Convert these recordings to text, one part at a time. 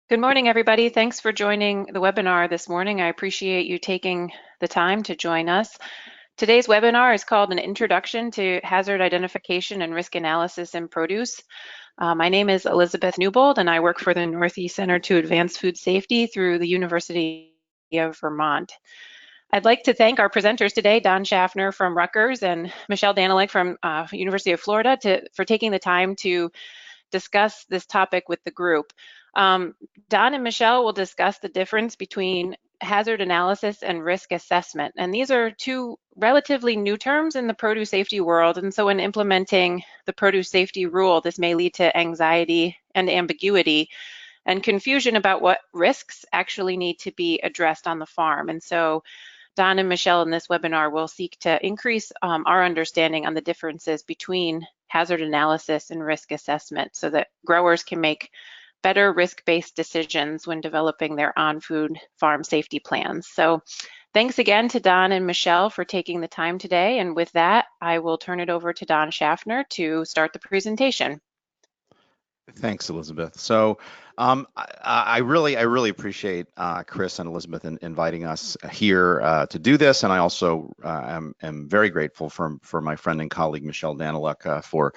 Good morning, everybody. Thanks for joining the webinar this morning. I appreciate you taking the time to join us. Today's webinar is called An Introduction to Hazard Identification and Risk Analysis in Produce. My name is Elizabeth Newbold, and I work for the Northeast Center to Advance Food Safety through the University of Vermont. I'd like to thank our presenters today, Don Schaffner from Rutgers and Michelle Danilek from University of Florida for taking the time to discuss this topic with the group. Don and Michelle will discuss the difference between hazard analysis and risk assessment. And these are two relatively new terms in the produce safety world. And so in implementing the produce safety rule, this may lead to anxiety and ambiguity and confusion about what risks actually need to be addressed on the farm. And so Don and Michelle in this webinar will seek to increase our understanding on the differences between hazard analysis and risk assessment so that growers can make better risk-based decisions when developing their on-food farm safety plans. So thanks again to Don and Michelle for taking the time today. And with that, I will turn it over to Don Schaffner to start the presentation. Thanks, Elizabeth. So I really appreciate Chris and Elizabeth inviting us here to do this, and I also am very grateful for my friend and colleague Michelle Danilek for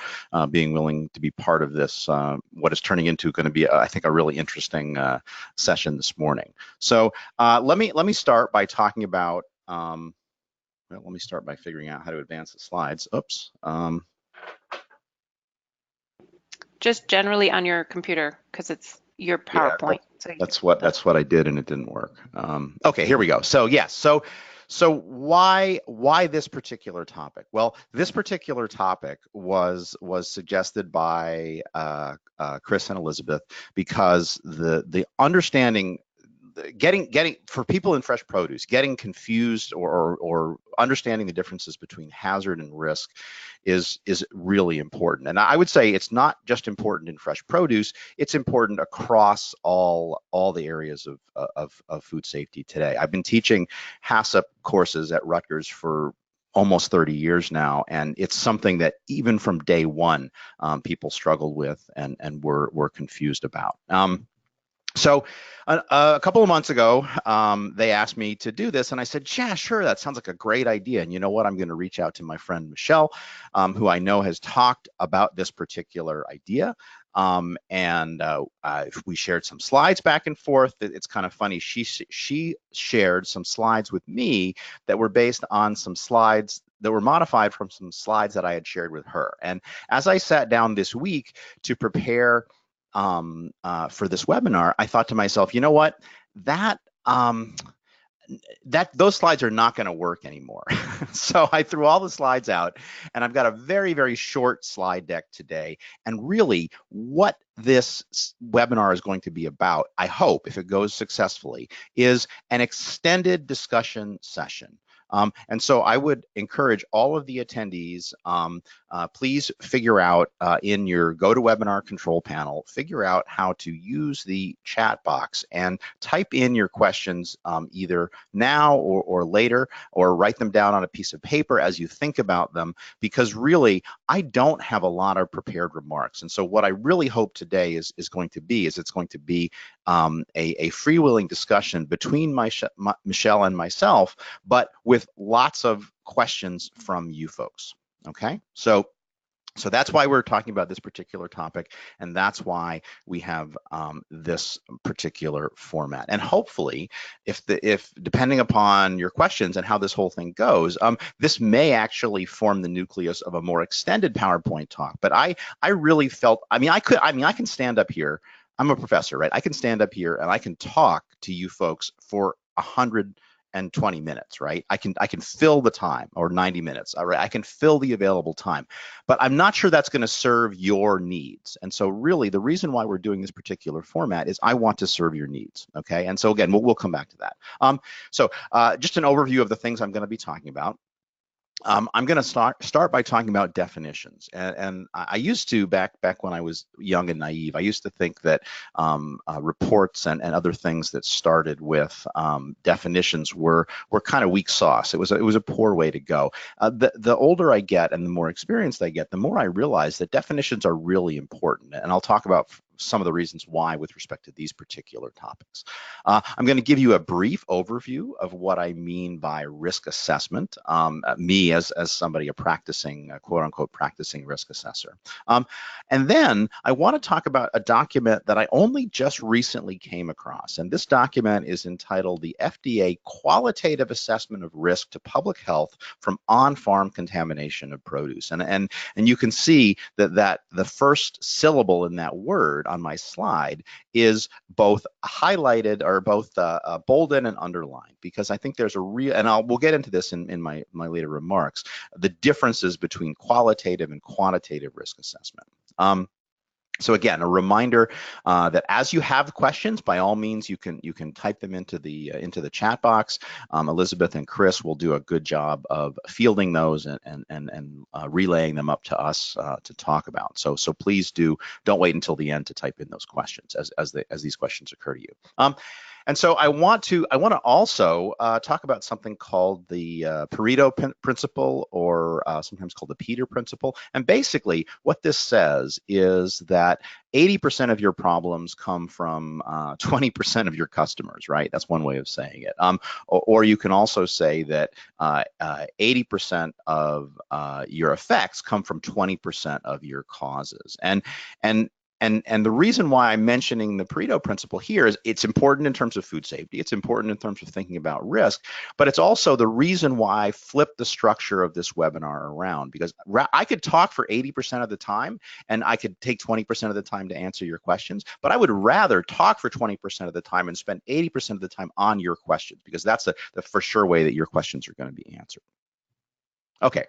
being willing to be part of this. What is turning into going to be, I think, a really interesting session this morning. So let me start by talking about. Well, let me start by figuring out how to advance the slides. Oops. Just generally on your computer, because it's your PowerPoint. Yeah, that's what I did, and it didn't work. Okay, here we go. So yes, so why this particular topic? Well, this particular topic was suggested by Chris and Elizabeth because the understanding. Getting for people in fresh produce, getting confused or understanding the differences between hazard and risk is really important. And I would say it's not just important in fresh produce, it's important across all the areas of food safety today. I've been teaching HACCP courses at Rutgers for almost 30 years now, and it's something that even from day one people struggled with and were confused about. So a couple of months ago, they asked me to do this, and I said, yeah, sure, that sounds like a great idea. And you know what? I'm going to reach out to my friend Michelle, who I know has talked about this particular idea. And we shared some slides back and forth. It's kind of funny. She shared some slides with me that were based on some slides that were modified from some slides that I had shared with her. And as I sat down this week to prepare for this webinar, I thought to myself, you know what, those slides are not going to work anymore. So I threw all the slides out, and I've got a very short slide deck today. And really, what this webinar is going to be about, I hope, if it goes successfully, is an extended discussion session. And so I would encourage all of the attendees, please figure out in your GoToWebinar control panel, figure out how to use the chat box and type in your questions either now or later, or write them down on a piece of paper as you think about them, because really, I don't have a lot of prepared remarks. And so what I really hope today is going to be a freewheeling discussion between Michelle and myself, but with lots of questions from you folks. Okay, so that's why we're talking about this particular topic, and that's why we have this particular format. And hopefully, if depending upon your questions and how this whole thing goes, this may actually form the nucleus of a more extended PowerPoint talk. But I really felt, I can stand up here. I'm a professor, right? I can stand up here and I can talk to you folks for 120 minutes, right? I can fill the time, or 90 minutes, all right? I can fill the available time, but I'm not sure that's going to serve your needs. And so really the reason why we're doing this particular format is I want to serve your needs, okay? And so again, we'll come back to that. So just an overview of the things I'm going to be talking about. I'm going to start by talking about definitions, and I used to back when I was young and naive. I used to think that reports and other things that started with definitions were kind of weak sauce. It was a poor way to go. The older I get and the more experienced I get, the more I realize that definitions are really important, and I'll talk about some of the reasons why with respect to these particular topics. I'm going to give you a brief overview of what I mean by risk assessment, me as somebody, a practicing, quote unquote, practicing risk assessor. And then I want to talk about a document that I only just recently came across. And this document is entitled the FDA Qualitative Assessment of Risk to Public Health from On-Farm Contamination of Produce. And you can see that the first syllable in that word on my slide is both highlighted or both bolded and underlined, because I think there's a real, and we'll get into this in my later remarks, the differences between qualitative and quantitative risk assessment. So again, a reminder that as you have questions, by all means, you can type them into the chat box. Elizabeth and Chris will do a good job of fielding those and relaying them up to us to talk about. So please don't wait until the end to type in those questions as these questions occur to you. And so I want to also talk about something called the Pareto principle, or sometimes called the Peter principle. And basically what this says is that 80% of your problems come from 20% of your customers, right? That's one way of saying it. Or you can also say that 80% of your effects come from 20% of your causes. And the reason why I'm mentioning the Pareto principle here is it's important in terms of food safety. It's important in terms of thinking about risk, but it's also the reason why I flipped the structure of this webinar around, because I could talk for 80% of the time and I could take 20% of the time to answer your questions, but I would rather talk for 20% of the time and spend 80% of the time on your questions, because that's the for sure way that your questions are going to be answered. Okay.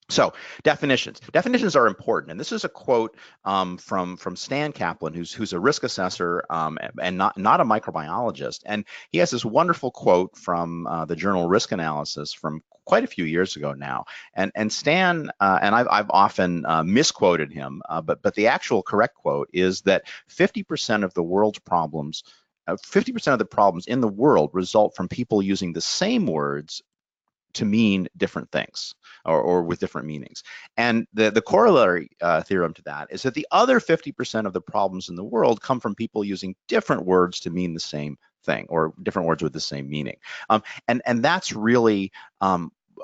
So definitions are important, and this is a quote from Stan Kaplan, who's a risk assessor and not a microbiologist, and he has this wonderful quote from the journal Risk Analysis from quite a few years ago now. And Stan and I've often misquoted him, but the actual correct quote is that 50% of the world's problems, 50% of the problems in the world result from people using the same words to mean different things, or with different meanings. And the corollary theorem to that is that the other 50% of the problems in the world come from people using different words to mean the same thing, or different words with the same meaning. And that's really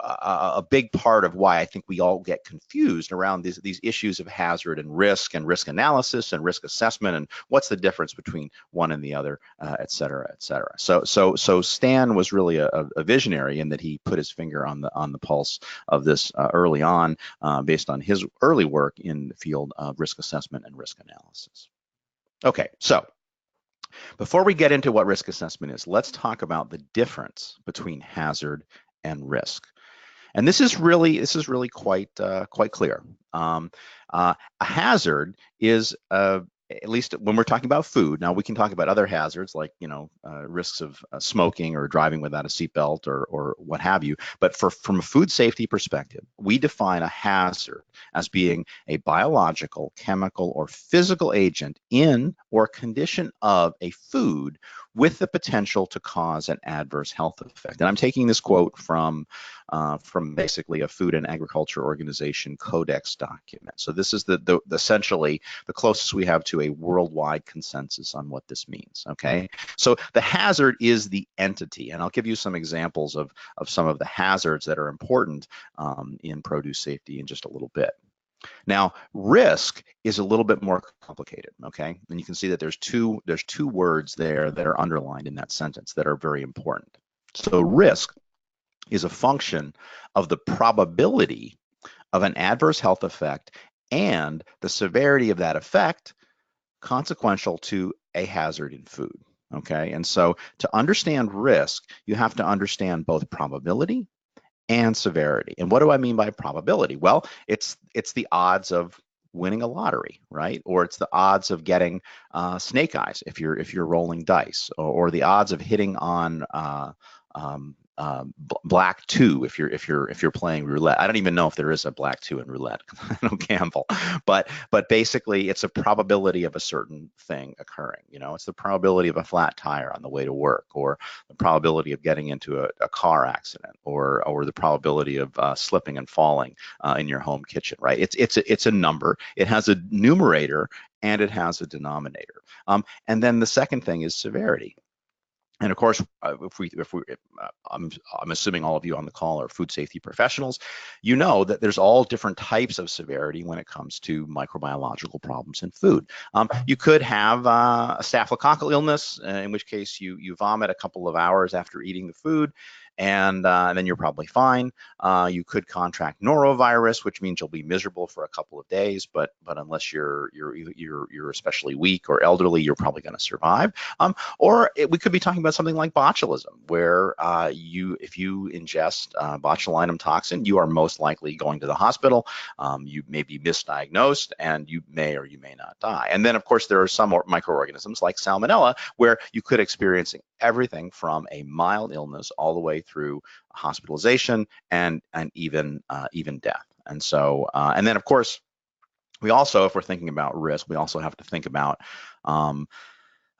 a big part of why I think we all get confused around these issues of hazard and risk analysis and risk assessment, and what's the difference between one and the other, et cetera, et cetera. So Stan was really a visionary in that he put his finger on the pulse of this early on, based on his early work in the field of risk assessment and risk analysis. Okay, so before we get into what risk assessment is, let's talk about the difference between hazard and risk. And this is really quite clear. A hazard is, at least when we're talking about food. Now we can talk about other hazards like risks of smoking or driving without a seatbelt or what have you. But from a food safety perspective, we define a hazard as being a biological, chemical, or physical agent in or condition of a food with the potential to cause an adverse health effect. And I'm taking this quote from basically a Food and Agriculture Organization Codex document. So this is essentially the closest we have to a worldwide consensus on what this means. Okay, so the hazard is the entity, and I'll give you some examples of some of the hazards that are important in produce safety in just a little bit. Now, risk is a little bit more complicated, okay? And you can see that there's two words there that are underlined in that sentence that are very important. So risk is a function of the probability of an adverse health effect and the severity of that effect consequential to a hazard in food, okay? And so to understand risk, you have to understand both probability and severity. And what do I mean by probability? Well, it's the odds of winning a lottery, right? Or it's the odds of getting snake eyes if you're rolling dice, or the odds of hitting on black 2 if you're playing roulette. I don't even know if there is a black 2 in roulette. I don't gamble, but basically it's a probability of a certain thing occurring. You know, it's the probability of a flat tire on the way to work, or the probability of getting into a car accident, or the probability of slipping and falling in your home kitchen. Right? It's a number. It has a numerator and it has a denominator. And then the second thing is severity. And of course, I'm assuming all of you on the call are food safety professionals. You know that there's all different types of severity when it comes to microbiological problems in food. You could have a staphylococcal illness, in which case you vomit a couple of hours after eating the food, and then you're probably fine. You could contract norovirus, which means you'll be miserable for a couple of days, but unless you're especially weak or elderly, you're probably going to survive. We could be talking about something like botulism, where if you ingest botulinum toxin, you are most likely going to the hospital. You may be misdiagnosed, and you may or you may not die. And then, of course, there are some microorganisms like salmonella, where you could experience everything from a mild illness all the way through hospitalization and even death. And so, and then, of course, we also, if we're thinking about risk, we also have to think about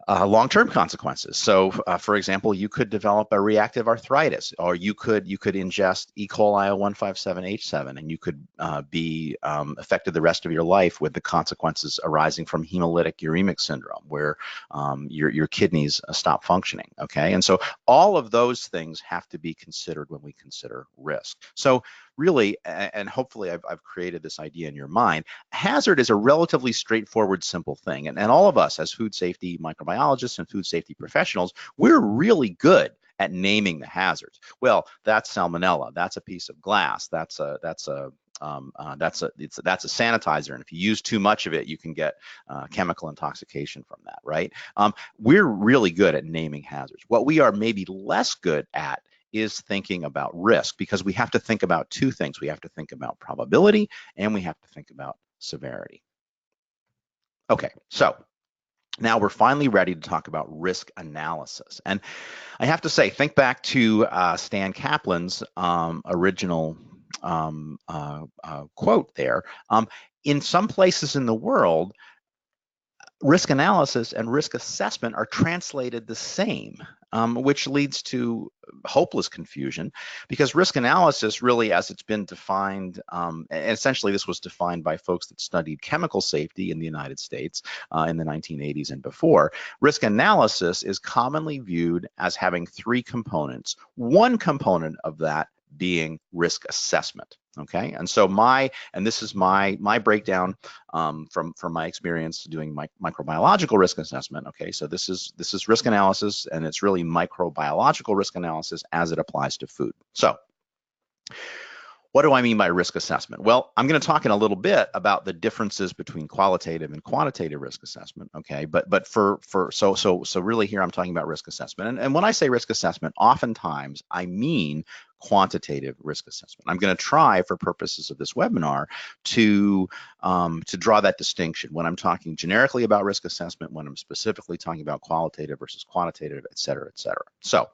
long-term consequences. So, for example, you could develop a reactive arthritis, or you could ingest E. coli 157H7, and you could be affected the rest of your life with the consequences arising from hemolytic uremic syndrome, where your kidneys stop functioning. Okay, and so all of those things have to be considered when we consider risk. So really, and hopefully I've created this idea in your mind, hazard is a relatively straightforward, simple thing. And all of us as food safety microbiologists and food safety professionals, we're really good at naming the hazards. Well, that's salmonella, that's a piece of glass, that's a sanitizer, and if you use too much of it, you can get chemical intoxication from that, right? We're really good at naming hazards. What we are maybe less good at is thinking about risk, because we have to think about two things. We have to think about probability, and we have to think about severity. Okay, so now we're finally ready to talk about risk analysis. And I have to say, think back to Stan Kaplan's original quote there. In some places in the world, risk analysis and risk assessment are translated the same, which leads to hopeless confusion, because risk analysis really, as it's been defined, and essentially this was defined by folks that studied chemical safety in the United States in the 1980s and before. Risk analysis is commonly viewed as having three components. One component of that being risk assessment. Okay, and so this is my breakdown from my experience doing microbiological risk assessment. Okay, so this is risk analysis, and it's really microbiological risk analysis as it applies to food. So, what do I mean by risk assessment? Well, I'm going to talk in a little bit about the differences between qualitative and quantitative risk assessment. Okay, but so really here I'm talking about risk assessment, and when I say risk assessment, oftentimes I mean quantitative risk assessment. I'm going to try, for purposes of this webinar, to draw that distinction when I'm talking generically about risk assessment, when I'm specifically talking about qualitative versus quantitative, et cetera, et cetera. So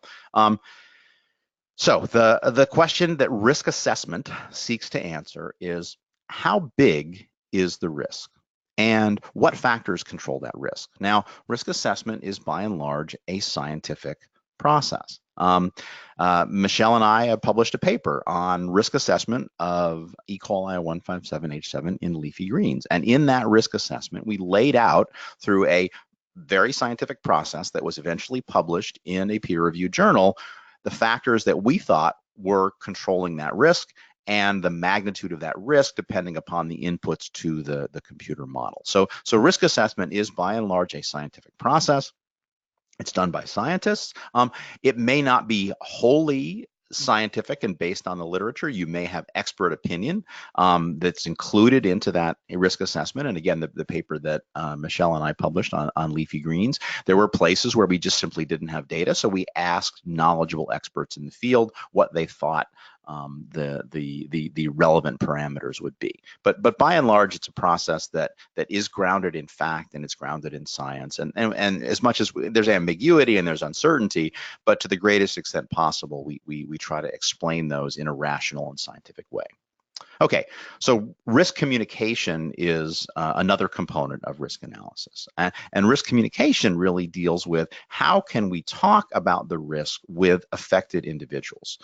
the question that risk assessment seeks to answer is, how big is the risk, and what factors control that risk? Now, risk assessment is by and large a scientific process. Michelle and I have published a paper on risk assessment of E. coli 157H7 in leafy greens, and in that risk assessment, we laid out through a very scientific process that was eventually published in a peer-reviewed journal the factors that we thought were controlling that risk and the magnitude of that risk depending upon the inputs to the computer model. So risk assessment is by and large a scientific process. It's done by scientists. It may not be wholly scientific and based on the literature. You may have expert opinion that's included into that risk assessment. And again, the paper that Michelle and I published on leafy greens, there were places where we just simply didn't have data. So we asked knowledgeable experts in the field what they thought the relevant parameters would be. But by and large, it's a process that is grounded in fact, and it's grounded in science. And as much as there's ambiguity and there's uncertainty, but to the greatest extent possible, we try to explain those in a rational and scientific way. Okay, so risk communication is another component of risk analysis. And risk communication really deals with how can we talk about the risk with affected individuals.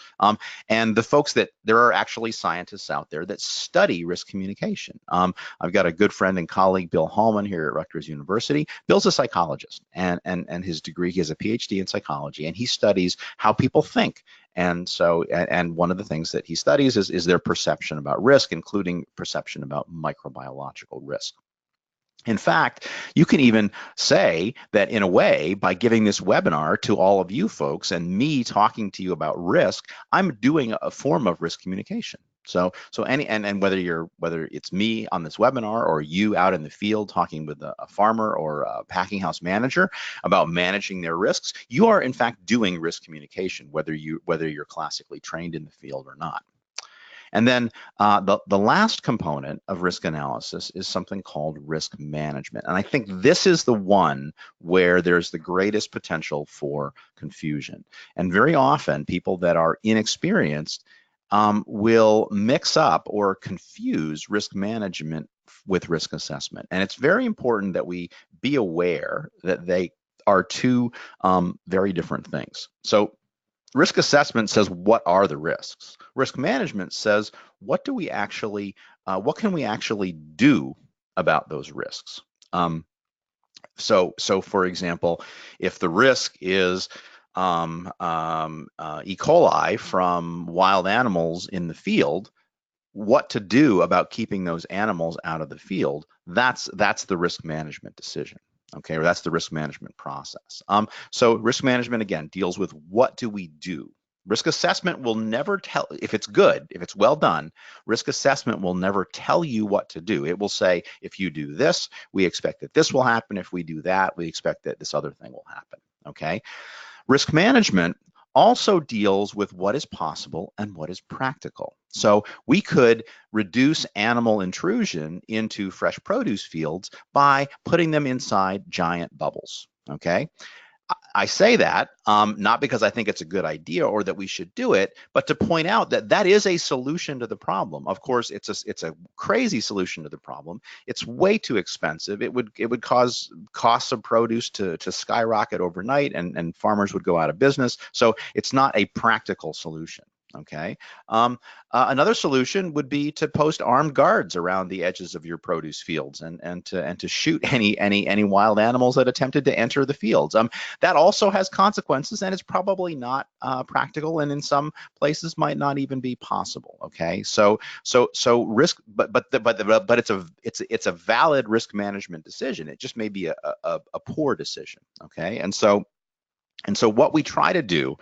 And the folks there are actually scientists out there that study risk communication. I've got a good friend and colleague, Bill Hallman, here at Rutgers University. Bill's a psychologist, and his degree, he has a PhD in psychology, and he studies how people think. And so, and one of the things that he studies is their perception about risk, including perception about microbiological risk. In fact, you can even say that in a way, by giving this webinar to all of you folks and me talking to you about risk, I'm doing a form of risk communication. So whether it's me on this webinar or you out in the field talking with a farmer or a packing house manager about managing their risks, you are in fact doing risk communication, whether you're classically trained in the field or not. And then the last component of risk analysis is something called risk management. And I think this is the one where there's the greatest potential for confusion. And very often people that are inexperienced will mix up or confuse risk management with risk assessment. And it's very important that we be aware that they are two very different things. So risk assessment says, what are the risks? Risk management says, what can we actually do about those risks? So for example, if the risk is E. coli from wild animals in the field, what to do about keeping those animals out of the field, that's the risk management decision. Okay, or that's the risk management process. So risk management, again, deals with what do we do. Risk assessment will never tell, if it's good, if it's well done, risk assessment will never tell you what to do. It will say, if you do this, we expect that this will happen. If we do that, we expect that this other thing will happen, okay? Risk management also deals with what is possible and what is practical. So we could reduce animal intrusion into fresh produce fields by putting them inside giant bubbles, okay? I say that not because I think it's a good idea or that we should do it, but to point out that that is a solution to the problem. Of course, it's a crazy solution to the problem. It's way too expensive. It would cause costs of produce to skyrocket overnight, and farmers would go out of business. So it's not a practical solution. Okay. Another solution would be to post armed guards around the edges of your produce fields and to shoot any wild animals that attempted to enter the fields. That also has consequences, and it's probably not practical, and in some places might not even be possible. Okay. So risk, but it's a valid risk management decision. It just may be a poor decision. Okay. And so what we try to do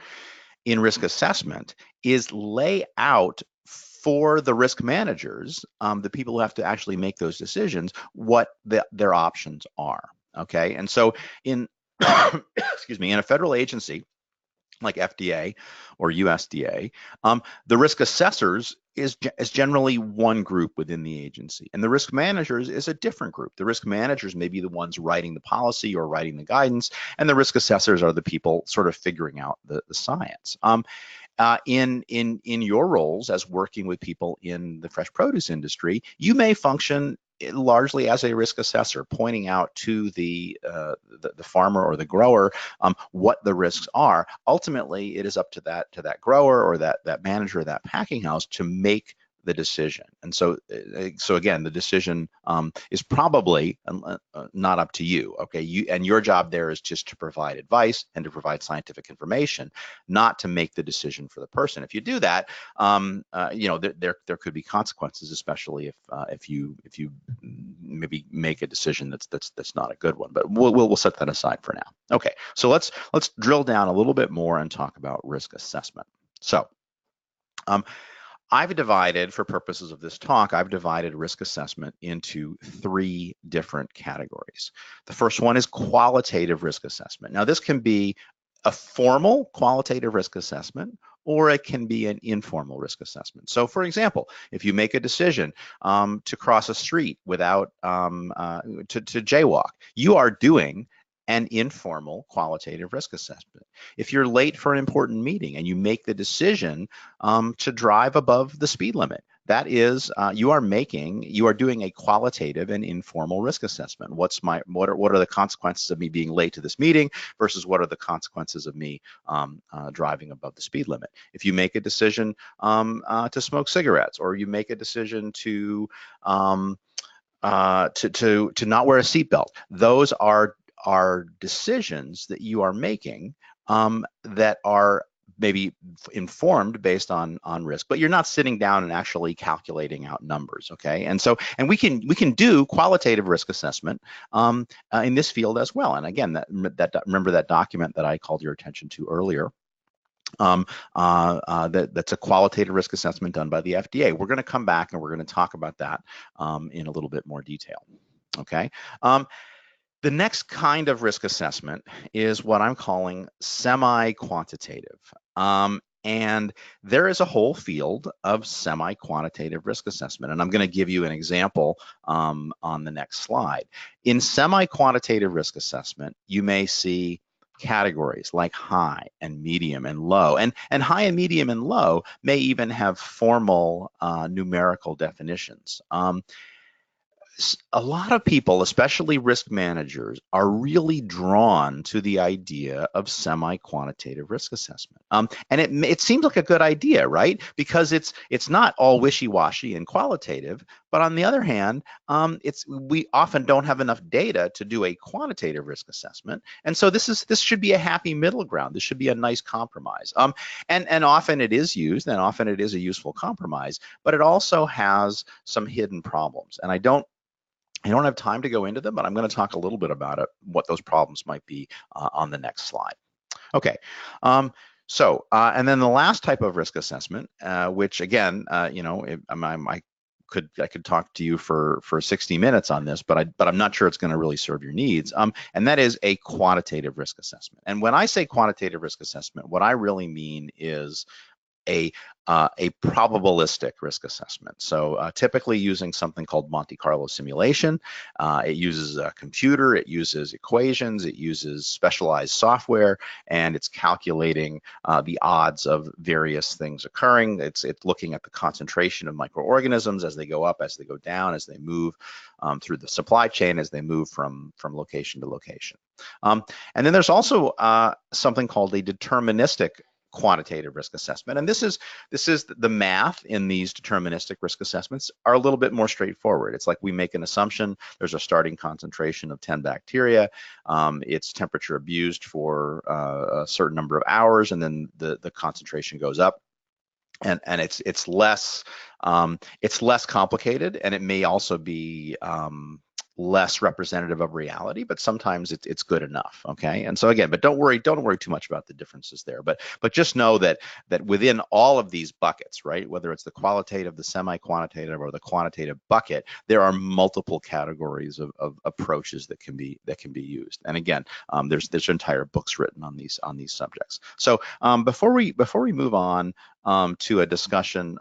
in risk assessment is lay out for the risk managers, the people who have to actually make those decisions, what their options are. Okay, and so in excuse me, in a federal agency like FDA or USDA, the risk assessors is generally one group within the agency, and the risk managers is a different group. The risk managers may be the ones writing the policy or writing the guidance, and the risk assessors are the people sort of figuring out the science. In your roles as working with people in the fresh produce industry, you may function largely as a risk assessor, pointing out to the farmer or the grower what the risks are. Ultimately, it is up to that grower or that manager of that packing house to make the decision. And so again, the decision is probably not up to you. Okay, and your job there is just to provide advice and to provide scientific information, not to make the decision for the person. If you do that, there could be consequences, especially if you maybe make a decision that's not a good one. But we'll set that aside for now. Okay, so let's drill down a little bit more and talk about risk assessment. So I've divided, for purposes of this talk, I've divided risk assessment into three different categories. The first one is qualitative risk assessment. Now, this can be a formal qualitative risk assessment, or it can be an informal risk assessment. So for example, if you make a decision to cross a street without, to jaywalk, you are doing an informal qualitative risk assessment. If you're late for an important meeting and you make the decision to drive above the speed limit, that is, you are doing a qualitative and informal risk assessment. What are the consequences of me being late to this meeting versus what are the consequences of me driving above the speed limit? If you make a decision to smoke cigarettes, or you make a decision to not wear a seatbelt, those are decisions that you are making that are maybe informed based on risk, but you're not sitting down and actually calculating out numbers, okay? And so, and we can do qualitative risk assessment in this field as well. And again, remember that document that I called your attention to earlier. That's a qualitative risk assessment done by the FDA. We're going to come back and we're going to talk about that in a little bit more detail, okay? The next kind of risk assessment is what I'm calling semi-quantitative. And there is a whole field of semi-quantitative risk assessment. And I'm going to give you an example on the next slide. In semi-quantitative risk assessment, you may see categories like high and medium and low. And high and medium and low may even have formal numerical definitions. A lot of people, especially risk managers, are really drawn to the idea of semi-quantitative risk assessment. And it seems like a good idea, right? Because it's not all wishy-washy and qualitative, but on the other hand, we often don't have enough data to do a quantitative risk assessment. And so this should be a happy middle ground. This should be a nice compromise. And often it is used, and often it is a useful compromise, but it also has some hidden problems. And I don't have time to go into them, but I'm going to talk a little bit about it, what those problems might be on the next slide. Okay. And then the last type of risk assessment, which again, I could talk to you for 60 minutes on this, but I'm not sure it's going to really serve your needs. And that is a quantitative risk assessment. And when I say quantitative risk assessment, what I really mean is a probabilistic risk assessment. So typically using something called Monte Carlo simulation. It uses a computer, it uses equations, it uses specialized software, and it's calculating the odds of various things occurring. It's looking at the concentration of microorganisms as they go up, as they go down, as they move through the supply chain, as they move from location to location. And then there's also something called a deterministic quantitative risk assessment. And this is the math in these deterministic risk assessments are a little bit more straightforward. It's like we make an assumption. There's a starting concentration of 10 bacteria. It's temperature abused for a certain number of hours, and then the concentration goes up. And it's less complicated, and it may also be less representative of reality, but sometimes it's good enough, okay? And so again, but don't worry too much about the differences there, but just know that within all of these buckets, right, whether it's the qualitative, the semi-quantitative, or the quantitative bucket, there are multiple categories of approaches that can be used. And again, there's entire books written on these subjects. So before we move on to a discussion,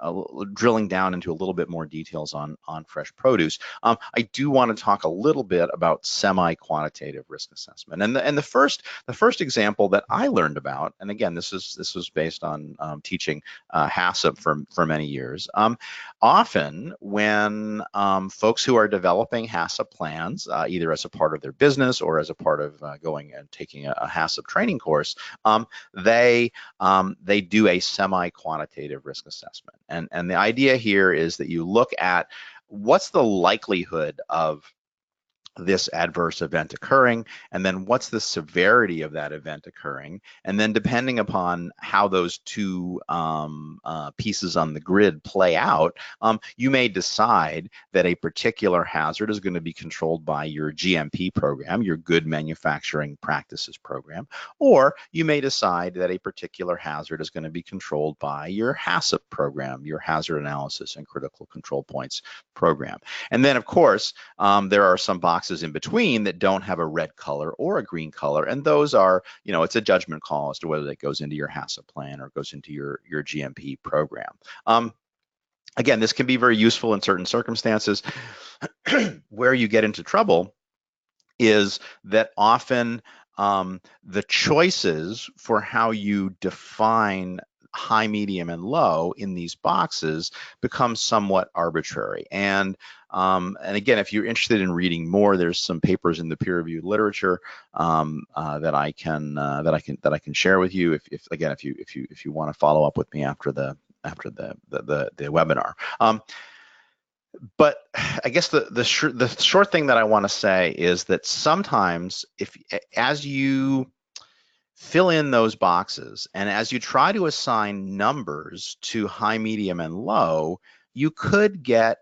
drilling down into a little bit more details on fresh produce, I do want to talk a little bit about semi-quantitative risk assessment. And the first example that I learned about, and again, this was based on teaching HACCP for many years. Often when folks who are developing HACCP plans, either as a part of their business or as a part of going and taking a HACCP training course, they do a semi-quantitative risk assessment. And the idea here is that you look at what's the likelihood of this adverse event occurring, and then what's the severity of that event occurring, and then depending upon how those two pieces on the grid play out, you may decide that a particular hazard is going to be controlled by your GMP program, your Good Manufacturing Practices program, or you may decide that a particular hazard is going to be controlled by your HACCP program, your Hazard Analysis and Critical Control Points program. And then, of course, there are some boxes boxes in between that don't have a red color or a green color, and those are, it's a judgment call as to whether that goes into your HACCP plan or goes into your GMP program. Again, this can be very useful in certain circumstances. Where you get into trouble is that often the choices for how you define high, medium, and low in these boxes become somewhat arbitrary. And again, if you're interested in reading more, there's some papers in the peer-reviewed literature that I can share with you. If you want to follow up with me after the webinar. But I guess the short thing that I want to say is that sometimes as you fill in those boxes and as you try to assign numbers to high, medium, and low, you could get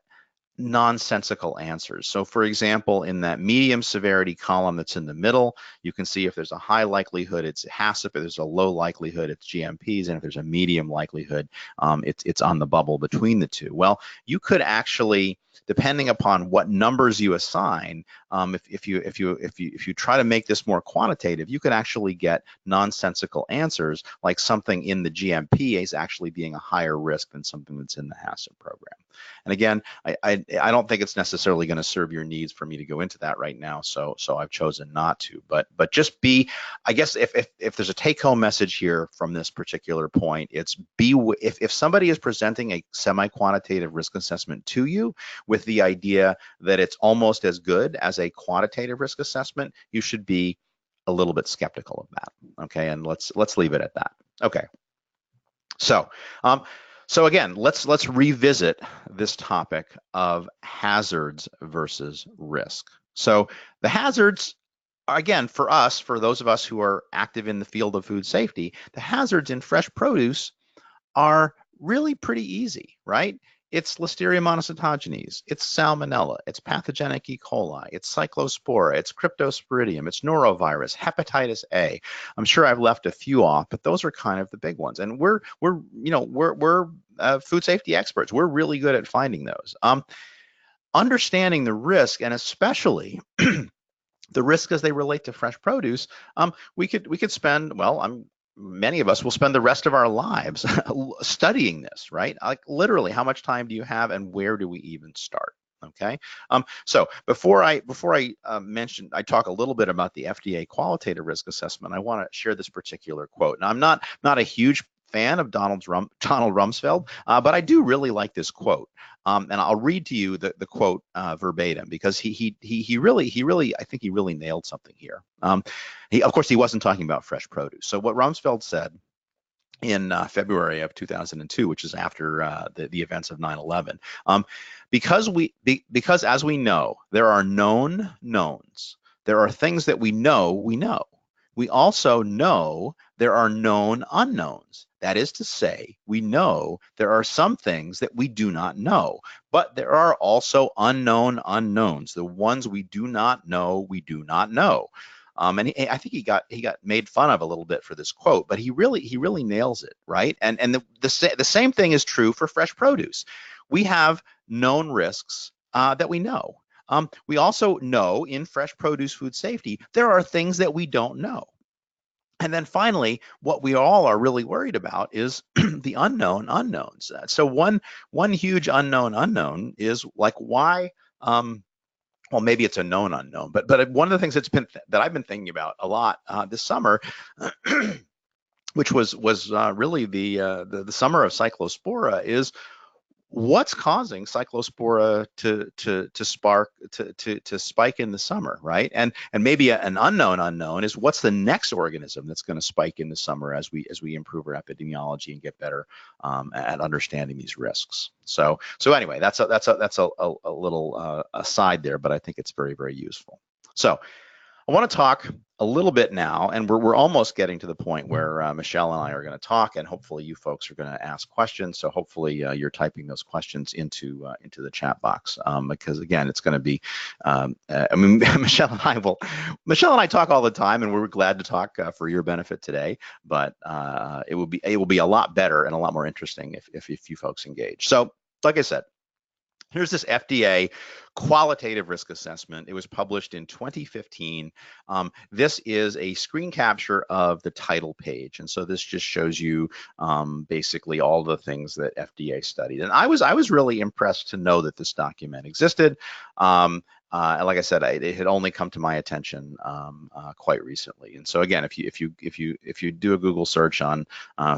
nonsensical answers. So for example, in that medium severity column that's in the middle, you can see if there's a high likelihood, it's HACCP, if there's a low likelihood, it's GMPs, and if there's a medium likelihood, it's on the bubble between the two. Well, you could actually, depending upon what numbers you assign, if you try to make this more quantitative, you could actually get nonsensical answers, like something in the GMP is actually being a higher risk than something that's in the HACCP program. And again, I don't think it's necessarily going to serve your needs for me to go into that right now, so I've chosen not to. But just be, I guess if there's a take-home message here from this particular point, it's if somebody is presenting a semi-quantitative risk assessment to you with the idea that it's almost as good as a quantitative risk assessment, you should be a little bit skeptical of that. Okay, and let's leave it at that. Okay, so again, let's revisit this topic of hazards versus risk. So the hazards, again, for those of us who are active in the field of food safety, the hazards in fresh produce are really pretty easy, right? It's Listeria monocytogenes, it's Salmonella, it's pathogenic E. coli, it's Cyclospora, it's Cryptosporidium, it's norovirus, hepatitis A. I'm sure I've left a few off, but those are kind of the big ones. And we're food safety experts. We're really good at finding those. Understanding the risk, and especially the risk as they relate to fresh produce, we could spend, many of us will spend the rest of our lives studying this, right? Like literally, how much time do you have and where do we even start? Okay, so before I talk a little bit about the FDA qualitative risk assessment, I want to share this particular quote. Now, I'm not a huge fan of Donald Rumsfeld, but I do really like this quote, and I'll read to you the quote verbatim, because he really I think he really nailed something here. Of course, he wasn't talking about fresh produce. So what Rumsfeld said in February of 2002, which is after the events of 9/11, because as we know, there are known knowns. There are things that we know we know. We also know there are known unknowns. That is to say, we know there are some things that we do not know, but there are also unknown unknowns. The ones we do not know, we do not know. And I think he got made fun of a little bit for this quote, but he really nails it, right? And the same thing is true for fresh produce. We have known risks that we know. We also know in fresh produce food safety, there are things that we don't know. And then finally, what we all are really worried about is the unknown unknowns. So one huge unknown is like why, well, maybe it's a known unknown, but one of the things that I've been thinking about a lot this summer, which was really the summer of Cyclospora, is what's causing Cyclospora to spike in the summer, right? And maybe an unknown is what's the next organism that's going to spike in the summer as we improve our epidemiology and get better at understanding these risks. So anyway, that's a little aside there, but I think it's very, very useful. So I want to talk a little bit now, and we're almost getting to the point where Michelle and I are going to talk, and hopefully you folks are going to ask questions. So hopefully you're typing those questions into the chat box, because again, it's going to be. I mean, Michelle and I talk all the time, and we're glad to talk for your benefit today. But it will be a lot better and a lot more interesting if you folks engage. So, like I said, Here's this FDA qualitative risk assessment. It was published in 2015. This is a screen capture of the title page, and so this just shows you basically all the things that FDA studied. And I was really impressed to know that this document existed. Like I said, it had only come to my attention quite recently. And so again, if you do a Google search on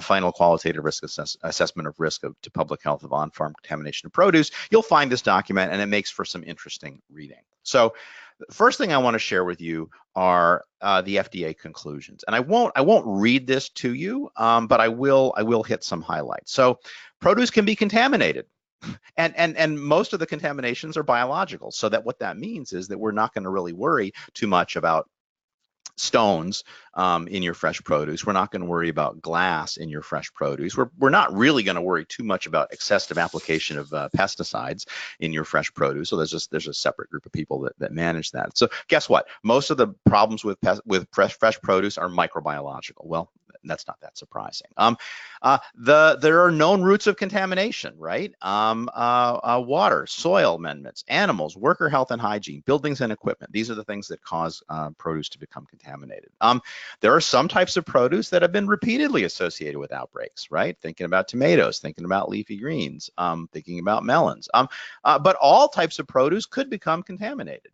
final qualitative risk assessment of risk to public health of on-farm contamination of produce, you'll find this document, and it makes for some interesting reading. So the first thing I want to share with you are the FDA conclusions, and I won't read this to you, but I will hit some highlights. So produce can be contaminated. And most of the contaminations are biological. So that what that means is that we're not going to really worry too much about stones in your fresh produce. We're not going to worry about glass in your fresh produce. We're not really going to worry too much about excessive application of pesticides in your fresh produce. So there's a separate group of people that manage that. So guess what? Most of the problems with fresh produce are microbiological. Well, that's not that surprising. There are known routes of contamination, right? Water, soil amendments, animals, worker health and hygiene, buildings and equipment. These are the things that cause produce to become contaminated. There are some types of produce that have been repeatedly associated with outbreaks, right? Thinking about tomatoes, thinking about leafy greens, thinking about melons. But all types of produce could become contaminated.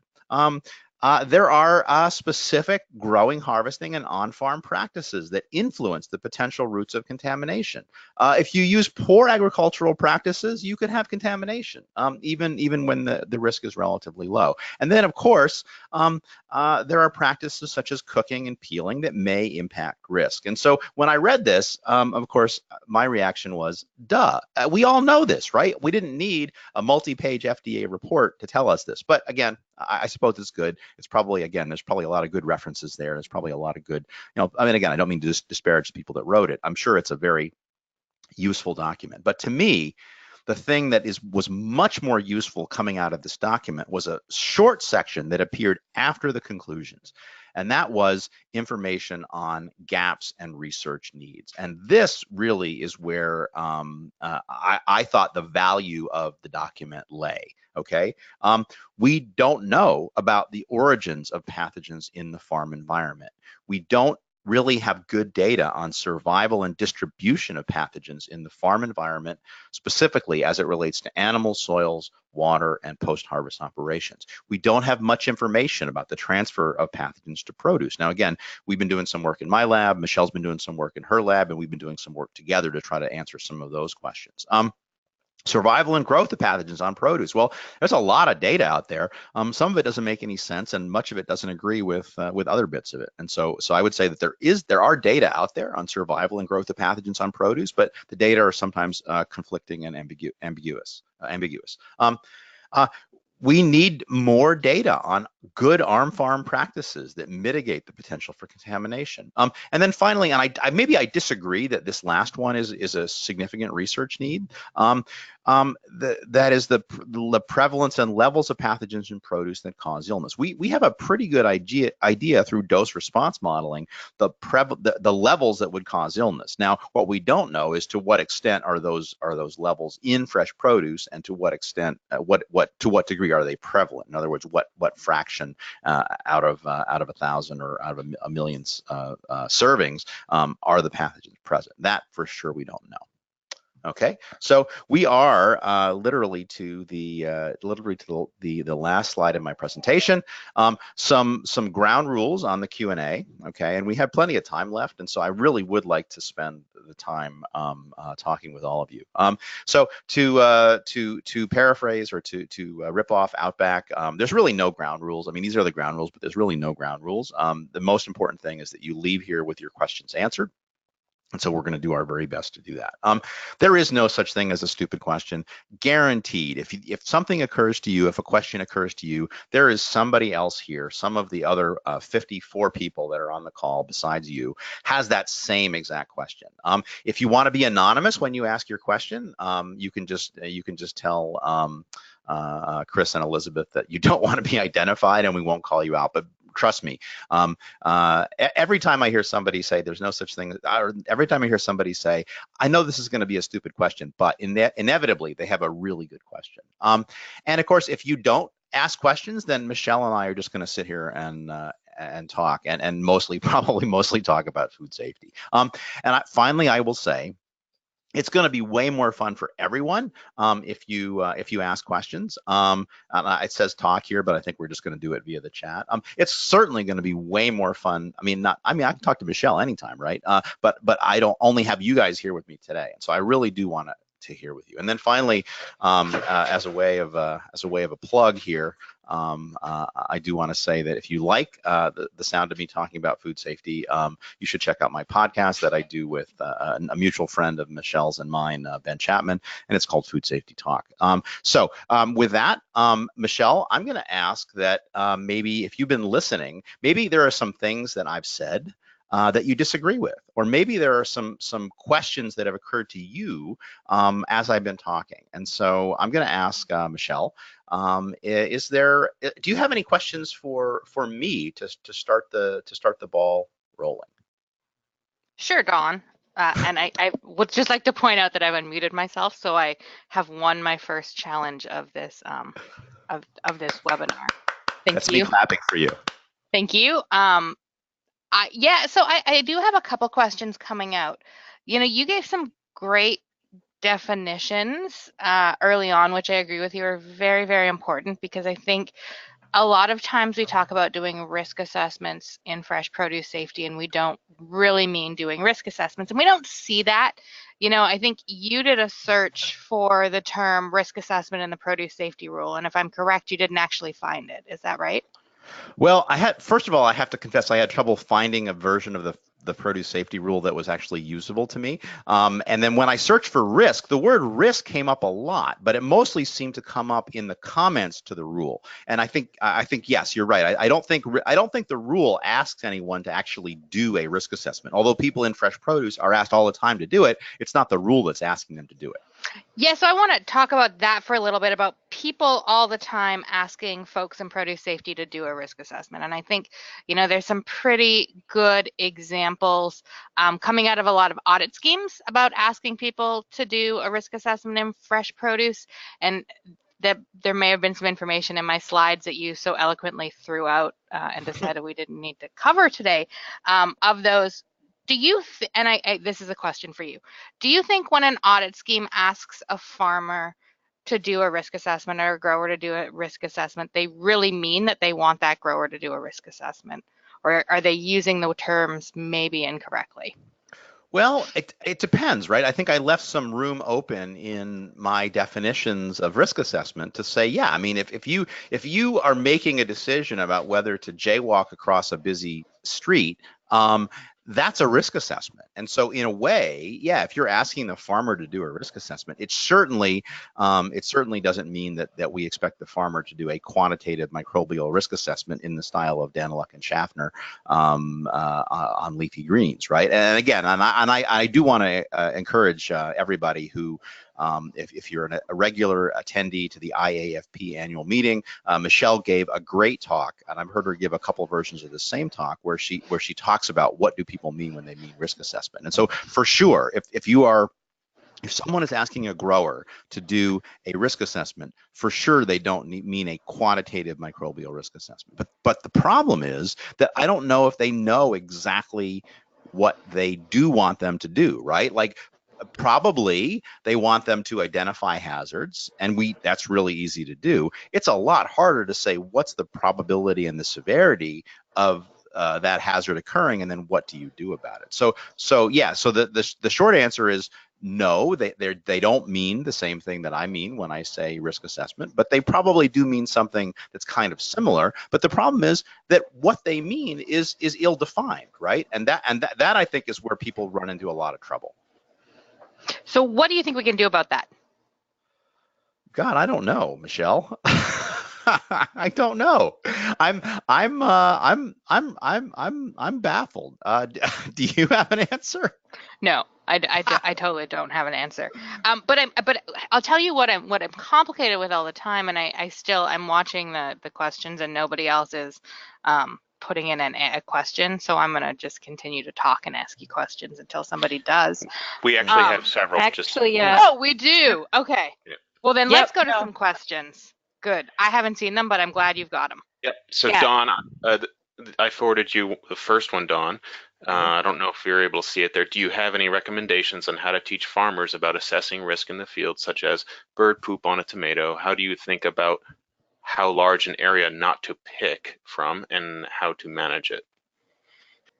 There are specific growing, harvesting, and on-farm practices that influence the potential routes of contamination. If you use poor agricultural practices, you could have contamination, even when the risk is relatively low. And then, of course, there are practices such as cooking and peeling that may impact risk. And so when I read this, of course, my reaction was, duh. We all know this, right? We didn't need a multi-page FDA report to tell us this. But again, I suppose it's good. It's probably, again, there's probably a lot of good references there. There's probably a lot of good, I mean, again, I don't mean to disparage the people that wrote it. I'm sure it's a very useful document. But to me, the thing that was much more useful coming out of this document was a short section that appeared after the conclusions. And that was information on gaps and research needs. And this really is where I thought the value of the document lay. Okay, we don't know about the origins of pathogens in the farm environment. We don't really have good data on survival and distribution of pathogens in the farm environment, specifically as it relates to animals, soils, water, and post-harvest operations. We don't have much information about the transfer of pathogens to produce. Now, again, we've been doing some work in my lab, Michelle's been doing some work in her lab, and we've been doing some work together to try to answer some of those questions. Survival and growth of pathogens on produce. Well, there's a lot of data out there. Some of it doesn't make any sense, and much of it doesn't agree with other bits of it. And so I would say that there are data out there on survival and growth of pathogens on produce, but the data are sometimes conflicting and ambiguous. We need more data on good farm practices that mitigate the potential for contamination. And then finally, and maybe I disagree that this last one is a significant research need. That is the prevalence and levels of pathogens in produce that cause illness. We have a pretty good idea through dose response modeling the levels that would cause illness. Now, what we don't know is to what extent are those levels in fresh produce, and to what extent to what degree are they prevalent? In other words, what fraction out of 1,000 or out of a million servings are the pathogens present? That for sure we don't know. Okay, so we are literally to the last slide of my presentation. Some ground rules on the Q&A. Okay, and we have plenty of time left, and so I really would like to spend the time talking with all of you. So to paraphrase or to rip off Outback, there's really no ground rules. I mean, these are the ground rules, but there's really no ground rules. The most important thing is that you leave here with your questions answered. And so we're going to do our very best to do that. There is no such thing as a stupid question, guaranteed. If something occurs to you, if a question occurs to you, there is somebody else here, some of the other 54 people that are on the call besides you, has that same exact question. If you want to be anonymous when you ask your question, you can just tell Chris and Elizabeth that you don't want to be identified, and we won't call you out. But trust me. Every time I hear somebody say there's no such thing, or every time I hear somebody say, I know this is going to be a stupid question, but inevitably they have a really good question. And of course, if you don't ask questions, then Michelle and I are just going to sit here and talk and probably mostly talk about food safety. And finally, I will say, it's going to be way more fun for everyone if you ask questions. It says talk here, but I think we're just going to do it via the chat. It's certainly going to be way more fun. I mean, I can talk to Michelle anytime, right? But I don't only have you guys here with me today, and so I really do want to hear with you. And then finally, as a way of a plug here, I do want to say that if you like the sound of me talking about food safety, you should check out my podcast that I do with a mutual friend of Michelle's and mine, Ben Chapman, and it's called Food Safety Talk. So with that, Michelle, I'm going to ask that maybe if you've been listening, maybe there are some things that I've said that you disagree with, or maybe there are some questions that have occurred to you as I've been talking. And so I'm going to ask Michelle, do you have any questions for me to start the ball rolling? Sure, Dawn. And I would just like to point out that I've unmuted myself, so I have won my first challenge of this of this webinar. Thank That's you. me clapping for you. Thank you. So I do have a couple questions coming out. You gave some great definitions early on, which I agree with you are very, very important, because I think a lot of times we talk about doing risk assessments in fresh produce safety, and we don't really mean doing risk assessments, and we don't see that. I think you did a search for the term risk assessment in the produce safety rule, and if I'm correct, you didn't actually find it. Is that right? Well, first of all, I have to confess I had trouble finding a version of the produce safety rule that was actually usable to me. And then when I searched for risk, the word risk came up a lot, but it mostly seemed to come up in the comments to the rule. And I think yes, you're right. I don't think the rule asks anyone to actually do a risk assessment. Although people in fresh produce are asked all the time to do it, it's not the rule that's asking them to do it. Yeah, so I want to talk about that for a little bit, about people all the time asking folks in produce safety to do a risk assessment. And I think, there's some pretty good examples coming out of a lot of audit schemes about asking people to do a risk assessment in fresh produce. And that there may have been some information in my slides that you so eloquently threw out and decided we didn't need to cover today. Of those, do you, this is a question for you. Do you think when an audit scheme asks a farmer to do a risk assessment or a grower to do a risk assessment, they really mean that they want that grower to do a risk assessment? Or are they using the terms maybe incorrectly? Well, it depends, right? I think I left some room open in my definitions of risk assessment to say, yeah, I mean, if you are making a decision about whether to jaywalk across a busy street, that's a risk assessment. And so in a way, yeah, if you're asking the farmer to do a risk assessment, it certainly doesn't mean that we expect the farmer to do a quantitative microbial risk assessment in the style of Daniluk and Schaffner on leafy greens, right? And again, I do want to encourage everybody who, if you're a regular attendee to the IAFP annual meeting, Michelle gave a great talk, and I've heard her give a couple versions of the same talk where she talks about what do people mean when they mean risk assessment. And so for sure, if someone is asking a grower to do a risk assessment, for sure they don't mean a quantitative microbial risk assessment. But the problem is that I don't know if they know exactly what they do want them to do, right? Like, probably they want them to identify hazards, and that's really easy to do. It's a lot harder to say what's the probability and the severity of that hazard occurring, and then what do you do about it? So the short answer is no, they don't mean the same thing that I mean when I say risk assessment, but they probably do mean something that's kind of similar. But the problem is that what they mean is ill-defined, right? And that I think is where people run into a lot of trouble. So what do you think we can do about that? God, I don't know, Michelle. I don't know. I'm baffled. Do you have an answer? No, I totally don't have an answer. But I'll tell you what I'm complicated with all the time, and I'm watching the questions, and nobody else is putting in a question, so I'm going to just continue to talk and ask you questions until somebody does. We actually have several. Actually, Oh, we do. Okay. Yeah. Well, then Yep, let's go to no. some questions. Good. I haven't seen them, but I'm glad you've got them. Yep. So Yeah. Dawn, I forwarded you the first one, Dawn. I don't know if you're able to see it there. Do you have any recommendations on how to teach farmers about assessing risk in the field, such as bird poop on a tomato? How do you think about how large an area not to pick from and how to manage it?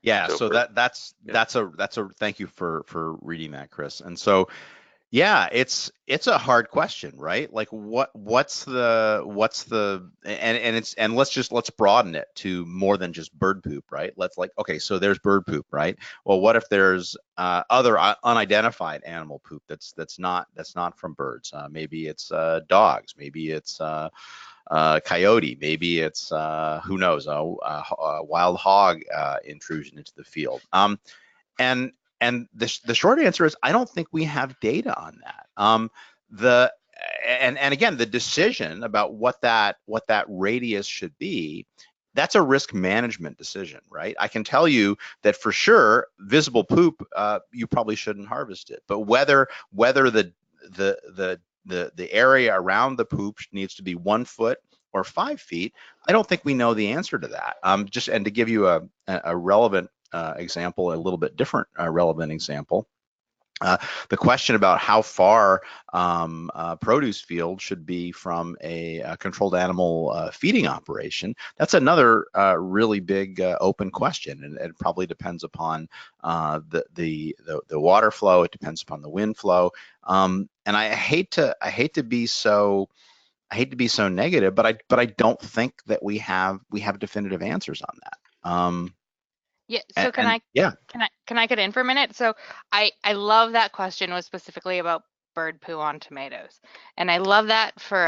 Yeah, so that's a thank you for reading that, Chris. And so yeah, it's a hard question, right? Like what's the and let's broaden it to more than just bird poop, right? Let's like, okay, so there's bird poop, right? Well, what if there's other unidentified animal poop that's not from birds? Maybe it's dogs, maybe it's coyote, maybe it's who knows, a wild hog intrusion into the field. And the short answer is I don't think we have data on that. And again, the decision about what that radius should be, that's a risk management decision, right? I can tell you that for sure, visible poop, you probably shouldn't harvest it. But whether the area around the poop needs to be 1 foot or 5 feet, I don't think we know the answer to that. Just and to give you a relevant example, a little bit different relevant example. The question about how far produce field should be from a controlled animal feeding operation, that's another really big open question, and it probably depends upon the water flow. It depends upon the wind flow, and I hate to be so negative, but I don't think that we have definitive answers on that. Yeah. So can I get in for a minute? So I love that question was specifically about bird poo on tomatoes, and I love that for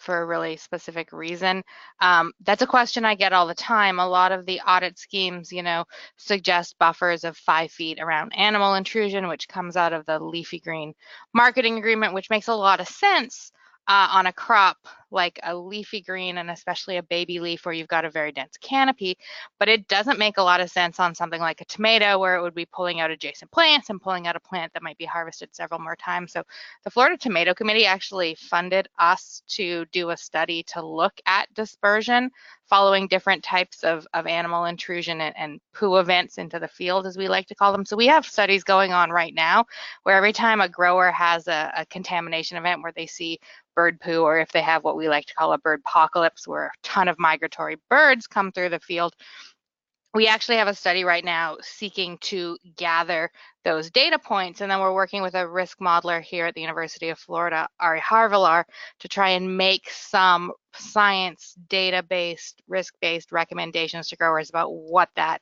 a really specific reason. That's a question I get all the time. A lot of the audit schemes, suggest buffers of 5 feet around animal intrusion, which comes out of the leafy green marketing agreement, which makes a lot of sense on a crop like a leafy green, and especially a baby leaf where you've got a very dense canopy, but it doesn't make a lot of sense on something like a tomato where it would be pulling out adjacent plants and pulling out a plant that might be harvested several more times. So the Florida Tomato Committee actually funded us to do a study to look at dispersion following different types of animal intrusion and poo events into the field, as we like to call them. So we have studies going on right now where every time a grower has a contamination event where they see bird poo, or if they have what we like to call a bird apocalypse, where a ton of migratory birds come through the field, we actually have a study right now seeking to gather those data points, and then we're working with a risk modeler here at the University of Florida, Ari Harvilar, to try and make some science data-based, risk-based recommendations to growers about what that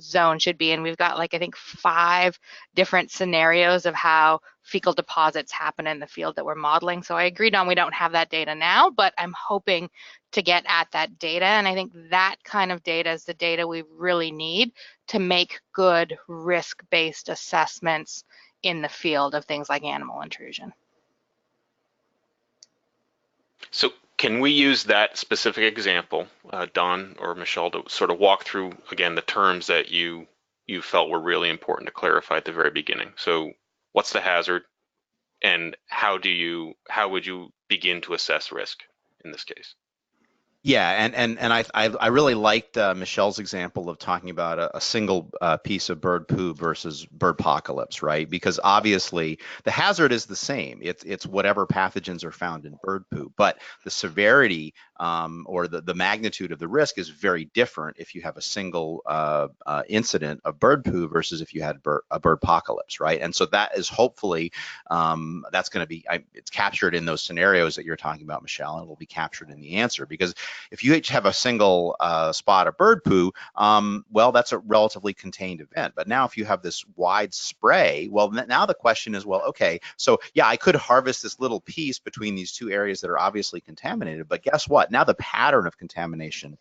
zone should be. And we've got I think 5 different scenarios of how fecal deposits happen in the field that we're modeling. So I agreed on we don't have that data now, but I'm hoping to get at that data. And I think that kind of data is the data we really need to make good risk-based assessments in the field of things like animal intrusion. So can we use that specific example, Don or Michelle, to sort of walk through again the terms that you felt were really important to clarify at the very beginning? So what's the hazard, and how would you begin to assess risk in this case? Yeah, and I really liked Michelle's example of talking about a single piece of bird poo versus bird apocalypse, right? Because obviously the hazard is the same. It's whatever pathogens are found in bird poo, but the severity or the magnitude of the risk is very different if you have a single incident of bird poo versus if you had a bird apocalypse, right? And so that is hopefully that's going to be it's captured in those scenarios that you're talking about, Michelle, and it will be captured in the answer. Because if you each have a single spot of bird poo, well, that's a relatively contained event. But now if you have this wide spray, well, now the question is, well, okay, so yeah, I could harvest this little piece between these 2 areas that are obviously contaminated, but guess what? Now the pattern of contamination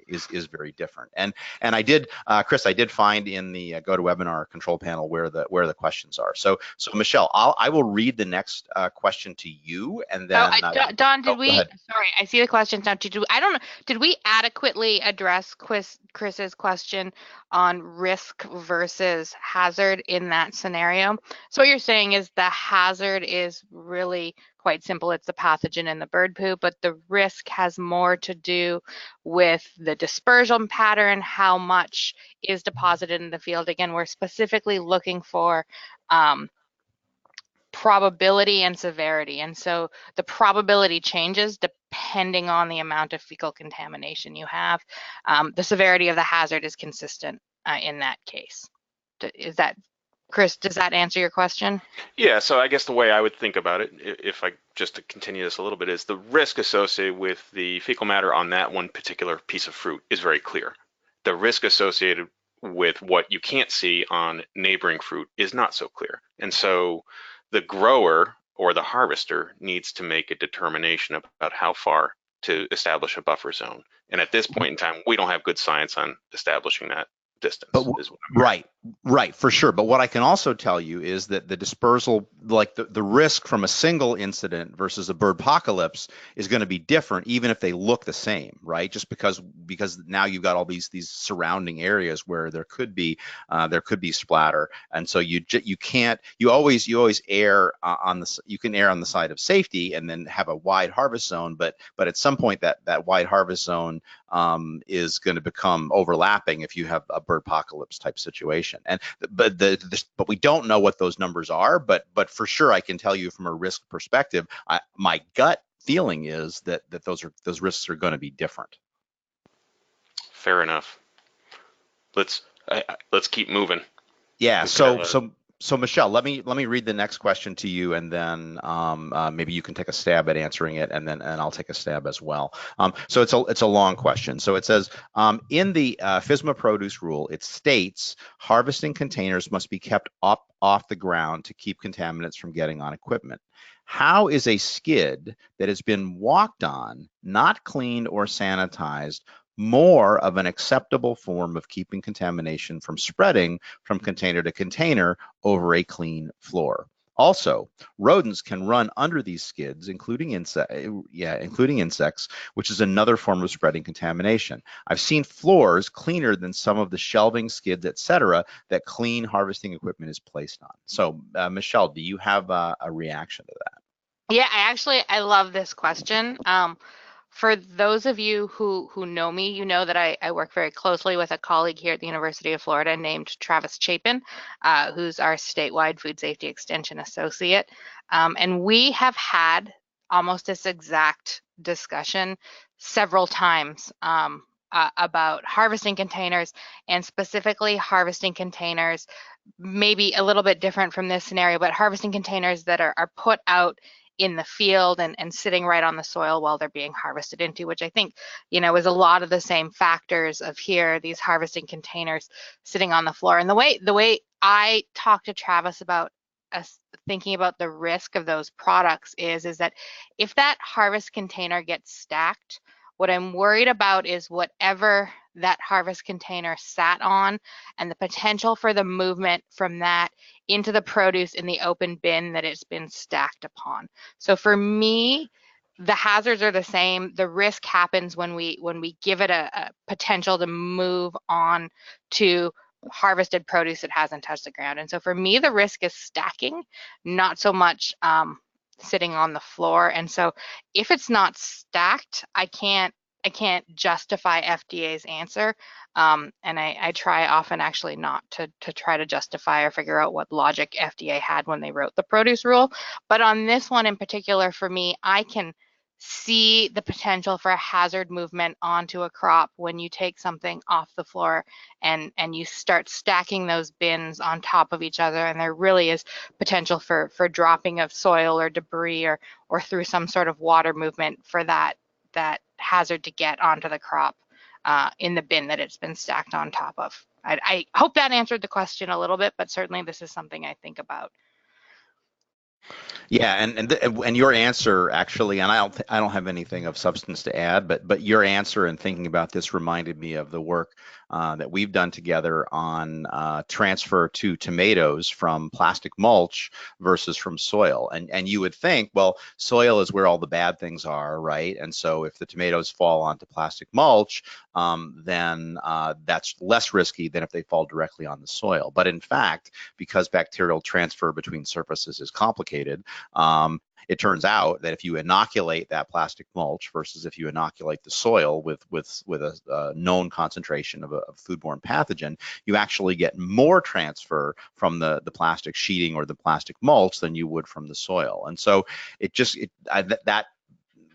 is very different. And I did, Chris, I did find in the GoToWebinar control panel where the questions are. So Michelle, I will read the next question to you, and then Don, did go we? ahead. Sorry, I see the questions now. I don't know. Did we adequately address Chris's question on risk versus hazard in that scenario? So what you're saying is the hazard is really quite simple. It's the pathogen in the bird poop, but the risk has more to do with the dispersion pattern, how much is deposited in the field. Again, we're specifically looking for probability and severity. And so the probability changes depending on the amount of fecal contamination you have. The severity of the hazard is consistent in that case. Is that, Chris, does that answer your question? Yeah, so I guess the way I would think about it, if I just to continue this a little bit, is the risk associated with the fecal matter on that one particular piece of fruit is very clear. The risk associated with what you can't see on neighboring fruit is not so clear. And so the grower or the harvester needs to make a determination about how far to establish a buffer zone. And at this point in time, we don't have good science on establishing that distance. But right, for sure. But what I can also tell you is that the dispersal, like the risk from a single incident versus a bird apocalypse, is going to be different, even if they look the same, right? Just because now you've got all these surrounding areas where there could be splatter, and so you always err on the side of safety and then have a wide harvest zone, but at some point that wide harvest zone is going to become overlapping if you have a bird apocalypse type situation. And but we don't know what those numbers are, but for sure I can tell you from a risk perspective, my gut feeling is that those risks are going to be different. Fair enough. Let's keep moving. Yeah. So Michelle, let me read the next question to you, and then maybe you can take a stab at answering it, and I'll take a stab as well. So it's a long question. So it says, in the FSMA produce rule, it states harvesting containers must be kept up off the ground to keep contaminants from getting on equipment. How is a skid that has been walked on, not cleaned or sanitized, more of an acceptable form of keeping contamination from spreading from container to container over a clean floor? Also, rodents can run under these skids, including insects, which is another form of spreading contamination. I've seen floors cleaner than some of the shelving, skids, etc., that clean harvesting equipment is placed on. So, Michelle, do you have a reaction to that? Yeah, I love this question. For those of you who know me, you know that I work very closely with a colleague here at the University of Florida named Travis Chapin, who's our statewide food safety extension associate. And we have had almost this exact discussion several times about harvesting containers, and specifically harvesting containers, maybe a little bit different from this scenario, but harvesting containers that are put out in the field and sitting right on the soil while they're being harvested into, which I think, is a lot of the same factors of here, these harvesting containers sitting on the floor. And the way I talk to Travis about us thinking about the risk of those products is that if that harvest container gets stacked, what I'm worried about is whatever that harvest container sat on and the potential for the movement from that into the produce in the open bin that it's been stacked upon. So for me, the hazards are the same. The risk happens when we give it a potential to move on to harvested produce that hasn't touched the ground. And so for me, the risk is stacking, not so much sitting on the floor. And so if it's not stacked, I can't justify FDA's answer. And I try often actually not to try to justify or figure out what logic FDA had when they wrote the produce rule. But on this one in particular, for me, I can see the potential for a hazard movement onto a crop when you take something off the floor and you start stacking those bins on top of each other, and there really is potential for dropping of soil or debris or through some sort of water movement for that hazard to get onto the crop in the bin that it's been stacked on top of. I hope that answered the question a little bit, but certainly this is something I think about. Yeah, and your answer actually, and I don't have anything of substance to add, but your answer in thinking about this reminded me of the work that we've done together on transfer to tomatoes from plastic mulch versus from soil. And you would think, well, soil is where all the bad things are, right? And so if the tomatoes fall onto plastic mulch, then that's less risky than if they fall directly on the soil. But in fact, because bacterial transfer between surfaces is complicated, it turns out that if you inoculate that plastic mulch versus if you inoculate the soil with a known concentration of a foodborne pathogen, you actually get more transfer from the plastic sheeting or the plastic mulch than you would from the soil. And so that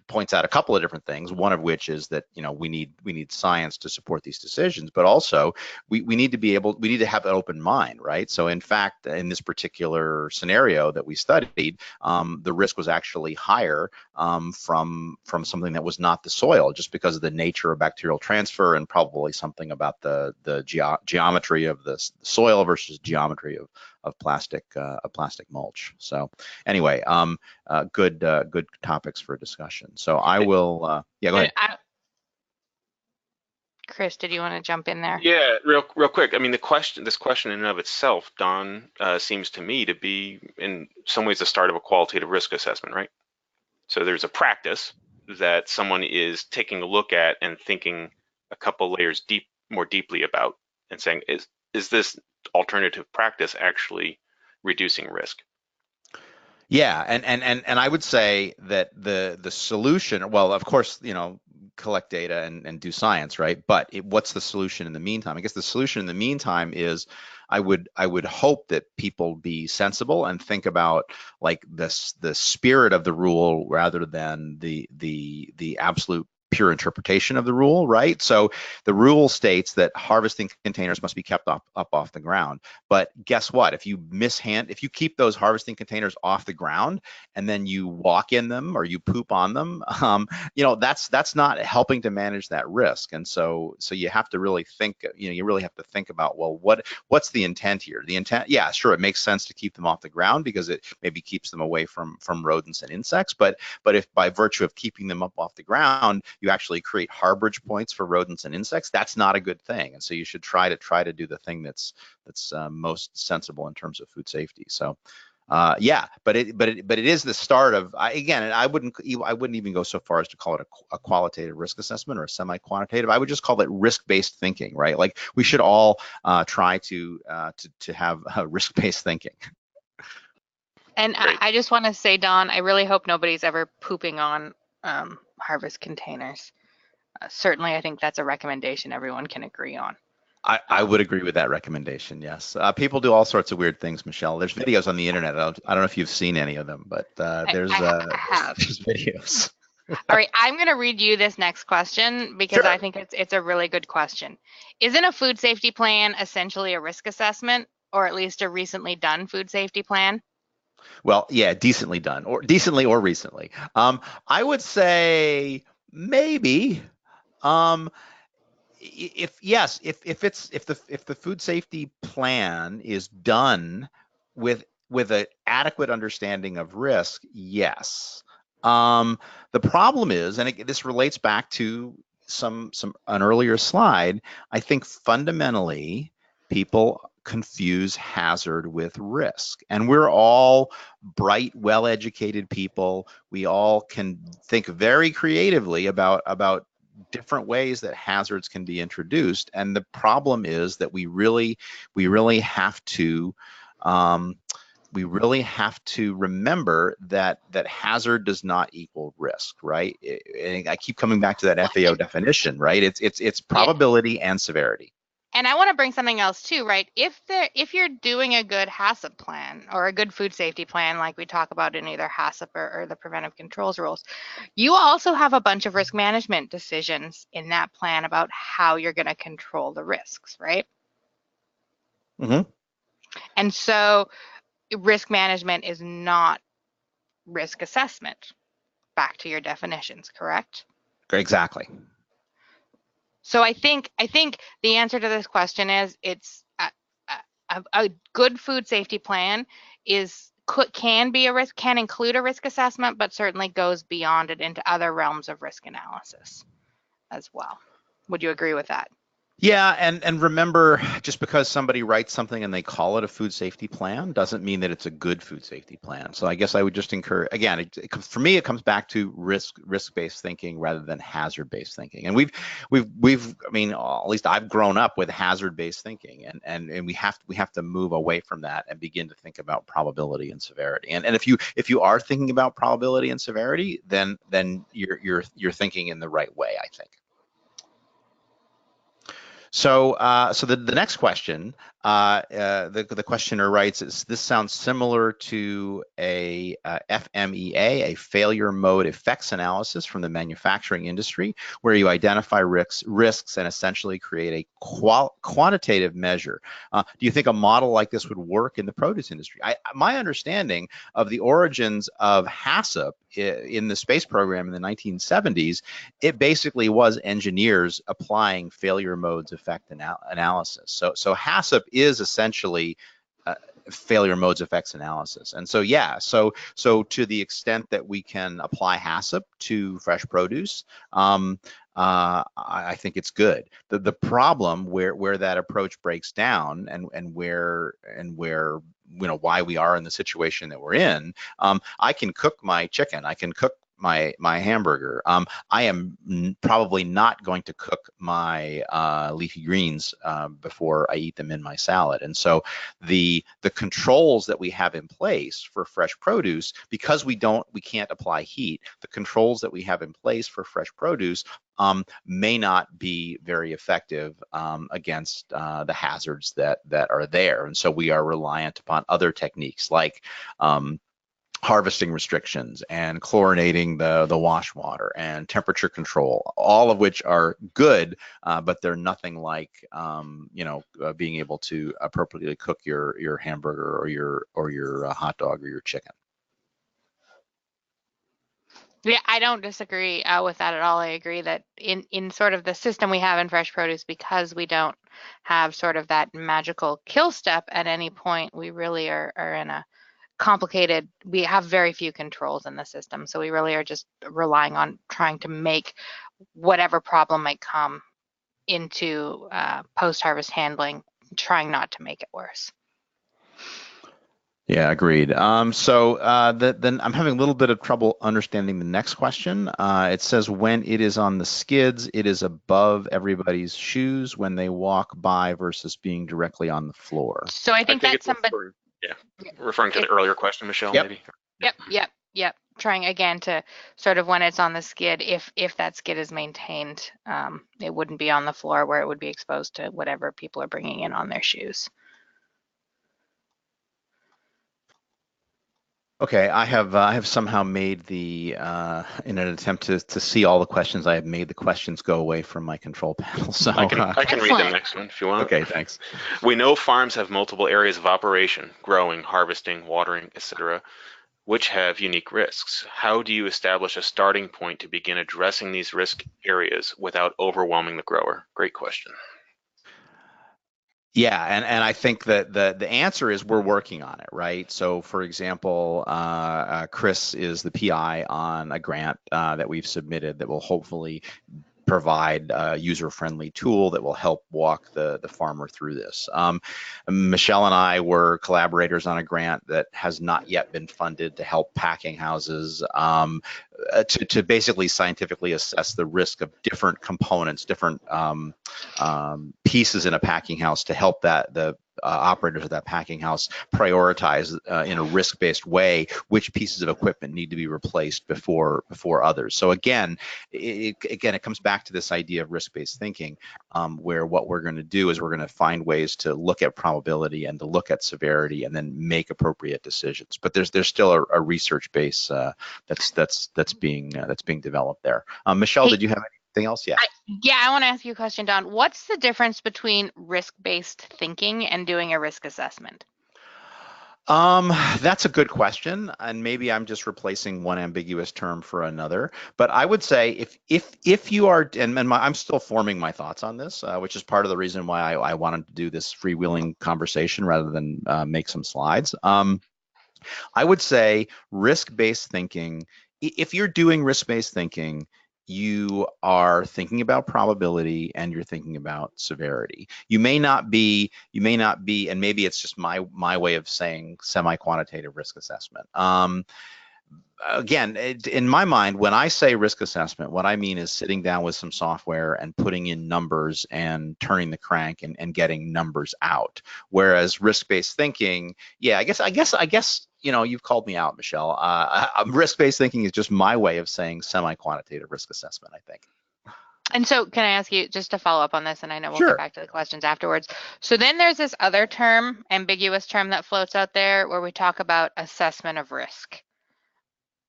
points out a couple of different things, one of which is that we need science to support these decisions, but also we need to have an open mind, right? So in fact, in this particular scenario that we studied, the risk was actually higher from something that was not the soil, just because of the nature of bacterial transfer and probably something about the geometry of the soil versus geometry of plastic mulch. So anyway, good topics for discussion. So I will, yeah, go ahead. Chris, did you want to jump in there? Yeah, real quick. I mean, this question in and of itself, Don, seems to me to be in some ways the start of a qualitative risk assessment, right? So there's a practice that someone is taking a look at and thinking a couple layers more deeply about, and saying, is this alternative practice actually reducing risk? Yeah, and I would say that the solution, well, of course, collect data and do science, right? But what's the solution in the meantime? I guess the solution in the meantime is I would hope that people be sensible and think about like the spirit of the rule rather than the absolute pure interpretation of the rule, right? So the rule states that harvesting containers must be kept up off the ground. But guess what? If you keep those harvesting containers off the ground and then you walk in them or you poop on them, that's not helping to manage that risk. And so you have to really think, you really have to think about, well, what's the intent here? The intent, yeah, sure, it makes sense to keep them off the ground because it maybe keeps them away from rodents and insects. But if by virtue of keeping them up off the ground, you actually create harborage points for rodents and insects, that's not a good thing. And so you should try to do the thing that's most sensible in terms of food safety. So yeah, but it is the start of, again, and I wouldn't even go so far as to call it a qualitative risk assessment or a semi-quantitative. I would just call it risk-based thinking, right? Like we should all try to have risk-based thinking. And I just want to say, Don, I really hope nobody's ever pooping on harvest containers. Certainly, I think that's a recommendation everyone can agree on. I would agree with that recommendation, yes. People do all sorts of weird things, Michelle. There's videos on the internet. I don't know if you've seen any of them, but there's videos. All right, I'm going to read you this next question because Sure. I think it's a really good question. Isn't a food safety plan essentially a risk assessment, or at least a recently done food safety plan? Well, yeah, decently done, or decently or recently. I would say maybe. If the food safety plan is done with an adequate understanding of risk, yes. The problem is, and this relates back to an earlier slide, I think fundamentally people confuse hazard with risk. And we're all bright, well-educated people. We all can think very creatively about different ways that hazards can be introduced. And the problem is that we really have to remember that hazard does not equal risk, right? And I keep coming back to that FAO definition, right? It's probability and severity. And I want to bring something else too, right? If you're doing a good HACCP plan or a good food safety plan, like we talk about in either HACCP or the preventive controls rules, you also have a bunch of risk management decisions in that plan about how you're going to control the risks, right? Mm-hmm. And so risk management is not risk assessment. Back to your definitions, correct? Exactly. So I think the answer to this question is it's a good food safety plan is can include a risk assessment, but certainly goes beyond it into other realms of risk analysis as well. Would you agree with that? Yeah, and remember, just because somebody writes something and they call it a food safety plan doesn't mean that it's a good food safety plan. So I guess I would just encourage, again, for me, it comes back to risk-based thinking rather than hazard-based thinking. And I mean, at least I've grown up with hazard-based thinking, and we have to move away from that and begin to think about probability and severity. And if you are thinking about probability and severity, then you're thinking in the right way, I think. So, the next question, the questioner writes, this sounds similar to a FMEA, a failure mode effects analysis from the manufacturing industry, where you identify risks and essentially create a quantitative measure. Do you think a model like this would work in the produce industry? My understanding of the origins of HACCP in the space program in the 1970s, it basically was engineers applying failure modes effect analysis. So HACCP is essentially failure modes effects analysis. And so, yeah, so to the extent that we can apply HACCP to fresh produce, I think it's good. The problem where that approach breaks down and where why we are in the situation that we're in, I can cook my chicken, I can cook my hamburger. I am probably not going to cook my leafy greens before I eat them in my salad. And so the controls that we have in place for fresh produce, because we can't apply heat, the controls that we have in place for fresh produce may not be very effective against the hazards that are there. And so we are reliant upon other techniques like harvesting restrictions and chlorinating the wash water and temperature control, all of which are good, but they're nothing like being able to appropriately cook your hamburger or your hot dog or your chicken. Yeah, I don't disagree with that at all. I agree that in sort of the system we have in fresh produce, because we don't have sort of that magical kill step at any point, we really are in a complicated, we have very few controls in the system. So we really are just relying on trying to make whatever problem might come into post-harvest handling, trying not to make it worse. Yeah, agreed. Then I'm having a little bit of trouble understanding the next question. It says, when it is on the skids, it is above everybody's shoes when they walk by versus being directly on the floor. So I think that's somebody. Referring to the earlier question, Michelle, yep. maybe. Yep. Trying again to sort of when it's on the skid, if that skid is maintained, it wouldn't be on the floor where it would be exposed to whatever people are bringing in on their shoes. Okay, I have somehow made in an attempt to see all the questions, I have made the questions go away from my control panel. So I can read the next one if you want. Okay, thanks. We know farms have multiple areas of operation: growing, harvesting, watering, etc., which have unique risks. How do you establish a starting point to begin addressing these risk areas without overwhelming the grower? Great question. Yeah, and I think that the answer is we're working on it, right? So, for example, Chris is the PI on a grant that we've submitted that will hopefully provide a user-friendly tool that will help walk the farmer through this. Michelle and I were collaborators on a grant that has not yet been funded to help packing houses to basically scientifically assess the risk of different components, different pieces in a packing house to help the operators of that packing house prioritize in a risk-based way which pieces of equipment need to be replaced before others. So again, it comes back to this idea of risk-based thinking, where what we're going to do is we're going to find ways to look at probability and to look at severity and then make appropriate decisions. But there's still a research base that's being developed there. Michelle, did you have anything else? Yeah. I want to ask you a question, Don. What's the difference between risk-based thinking and doing a risk assessment? That's a good question, and maybe I'm just replacing one ambiguous term for another. But I would say if you are, I'm still forming my thoughts on this, which is part of the reason why I wanted to do this freewheeling conversation rather than make some slides. I would say risk-based thinking, if you're doing risk-based thinking, you are thinking about probability and you're thinking about severity. You may not be, and maybe it's just my way of saying semi-quantitative risk assessment. Again, in my mind, when I say risk assessment, what I mean is sitting down with some software and putting in numbers and turning the crank and getting numbers out. Whereas risk-based thinking, yeah, I guess, you've called me out, Michelle. Risk-based thinking is just my way of saying semi-quantitative risk assessment, I think. And so can I ask you just to follow up on this, and I know we'll get Sure. back to the questions afterwards. So then there's this other term, ambiguous term that floats out there where we talk about assessment of risk.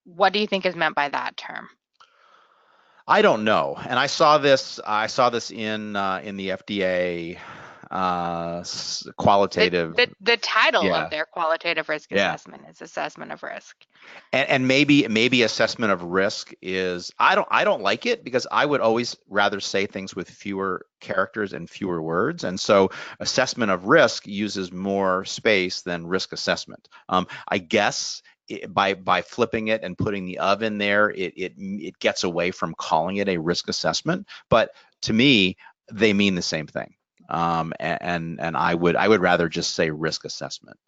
What do you think is meant by that term? I don't know, and I saw this in the FDA qualitative. The title Yeah. of their qualitative risk Yeah. assessment is assessment of risk. And maybe assessment of risk is, I don't like it, because I would always rather say things with fewer characters and fewer words. And so assessment of risk uses more space than risk assessment. I guess by flipping it and putting the of in there, it gets away from calling it a risk assessment. But to me, they mean the same thing. And I would rather just say risk assessment.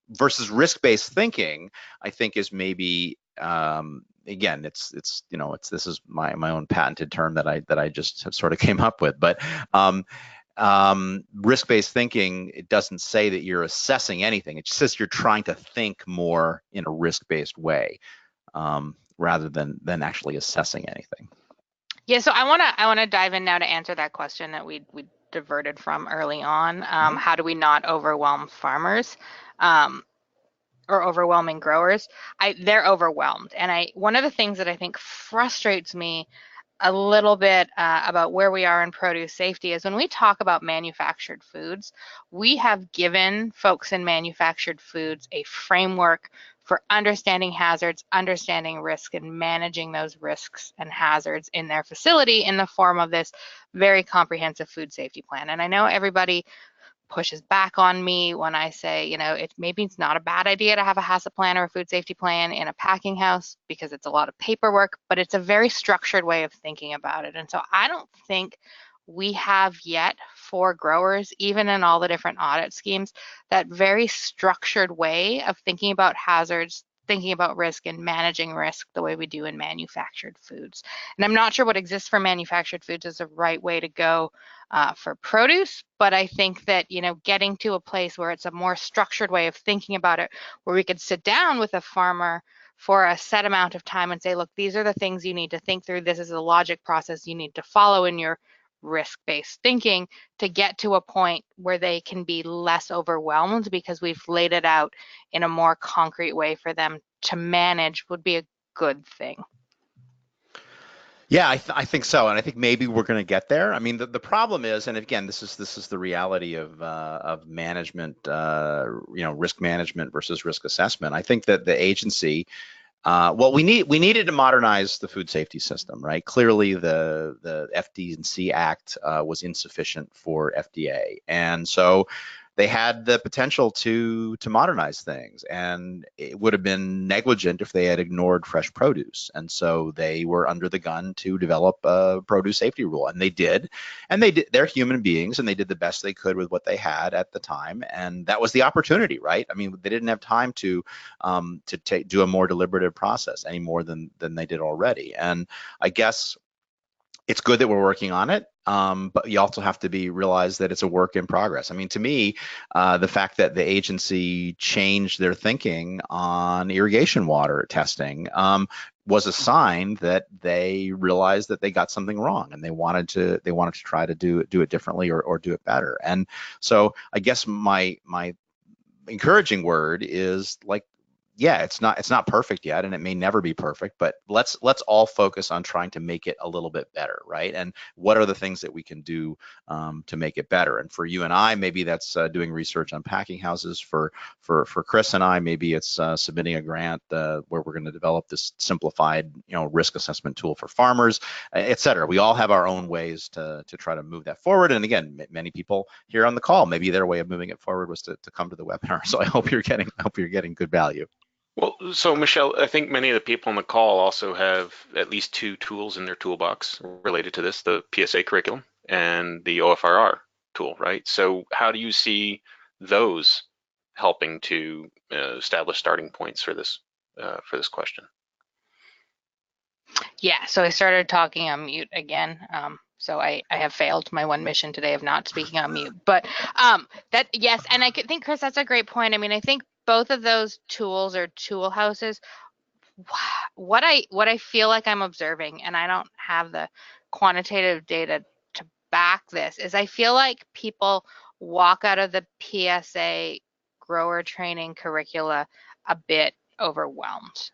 Versus risk-based thinking, I think, is maybe, again, this is my own patented term that I just sort of came up with. But risk-based thinking, it doesn't say that you're assessing anything. It just says you're trying to think more in a risk-based way, rather than actually assessing anything. Yeah, so I wanna dive in now to answer that question that we diverted from early on. How do we not overwhelm farmers or overwhelming growers? They're overwhelmed, and one of the things that I think frustrates me a little bit about where we are in produce safety is when we talk about manufactured foods, we have given folks in manufactured foods a framework for understanding hazards, understanding risk, and managing those risks and hazards in their facility in the form of this very comprehensive food safety plan. And I know everybody pushes back on me when I say, maybe it's not a bad idea to have a HACCP plan or a food safety plan in a packing house because it's a lot of paperwork, but it's a very structured way of thinking about it. And so I don't think we have yet for growers, even in all the different audit schemes, that very structured way of thinking about hazards, thinking about risk, and managing risk the way we do in manufactured foods. And I'm not sure what exists for manufactured foods is the right way to go for produce, but I think that, getting to a place where it's a more structured way of thinking about it, where we could sit down with a farmer for a set amount of time and say, look, these are the things you need to think through. This is the logic process you need to follow in your risk-based thinking to get to a point where they can be less overwhelmed because we've laid it out in a more concrete way for them to manage, would be a good thing. Yeah, I think so, and I think maybe we're going to get there. I mean, the problem is, and again, this is the reality of management, risk management versus risk assessment. I think that the agency, we needed to modernize the food safety system, right? Clearly, the FD&C Act was insufficient for FDA, and so they had the potential to modernize things, and it would have been negligent if they had ignored fresh produce. And so they were under the gun to develop a produce safety rule, and they did. And they're human beings, and they did the best they could with what they had at the time, and that was the opportunity, right? I mean, they didn't have time to do a more deliberative process any more than they did already. And I guess it's good that we're working on it, but you also have to realize that it's a work in progress. I mean, to me, the fact that the agency changed their thinking on irrigation water testing was a sign that they realized that they got something wrong, and they wanted to try to do it differently or do it better. And so I guess my encouraging word is, like, yeah, it's not perfect yet, and it may never be perfect, but let's all focus on trying to make it a little bit better, right? And what are the things that we can do to make it better? And for you and I, maybe that's doing research on packing houses. For Chris and I, maybe it's submitting a grant where we're going to develop this simplified, risk assessment tool for farmers, et cetera. We all have our own ways to try to move that forward. And again, many people here on the call, maybe their way of moving it forward was to come to the webinar. So I hope you're getting good value. Well, so Michelle, I think many of the people on the call also have at least 2 tools in their toolbox related to this, the PSA curriculum and the OFRR tool, right? So how do you see those helping to establish starting points for this question? Yeah, so I started talking on mute again. So I have failed my one mission today of not speaking on mute. But yes, and I think, Chris, that's a great point. I mean, I think both of those tools or tool houses, what I feel like I'm observing, and I don't have the quantitative data to back this, is I feel like people walk out of the PSA grower training curricula a bit overwhelmed,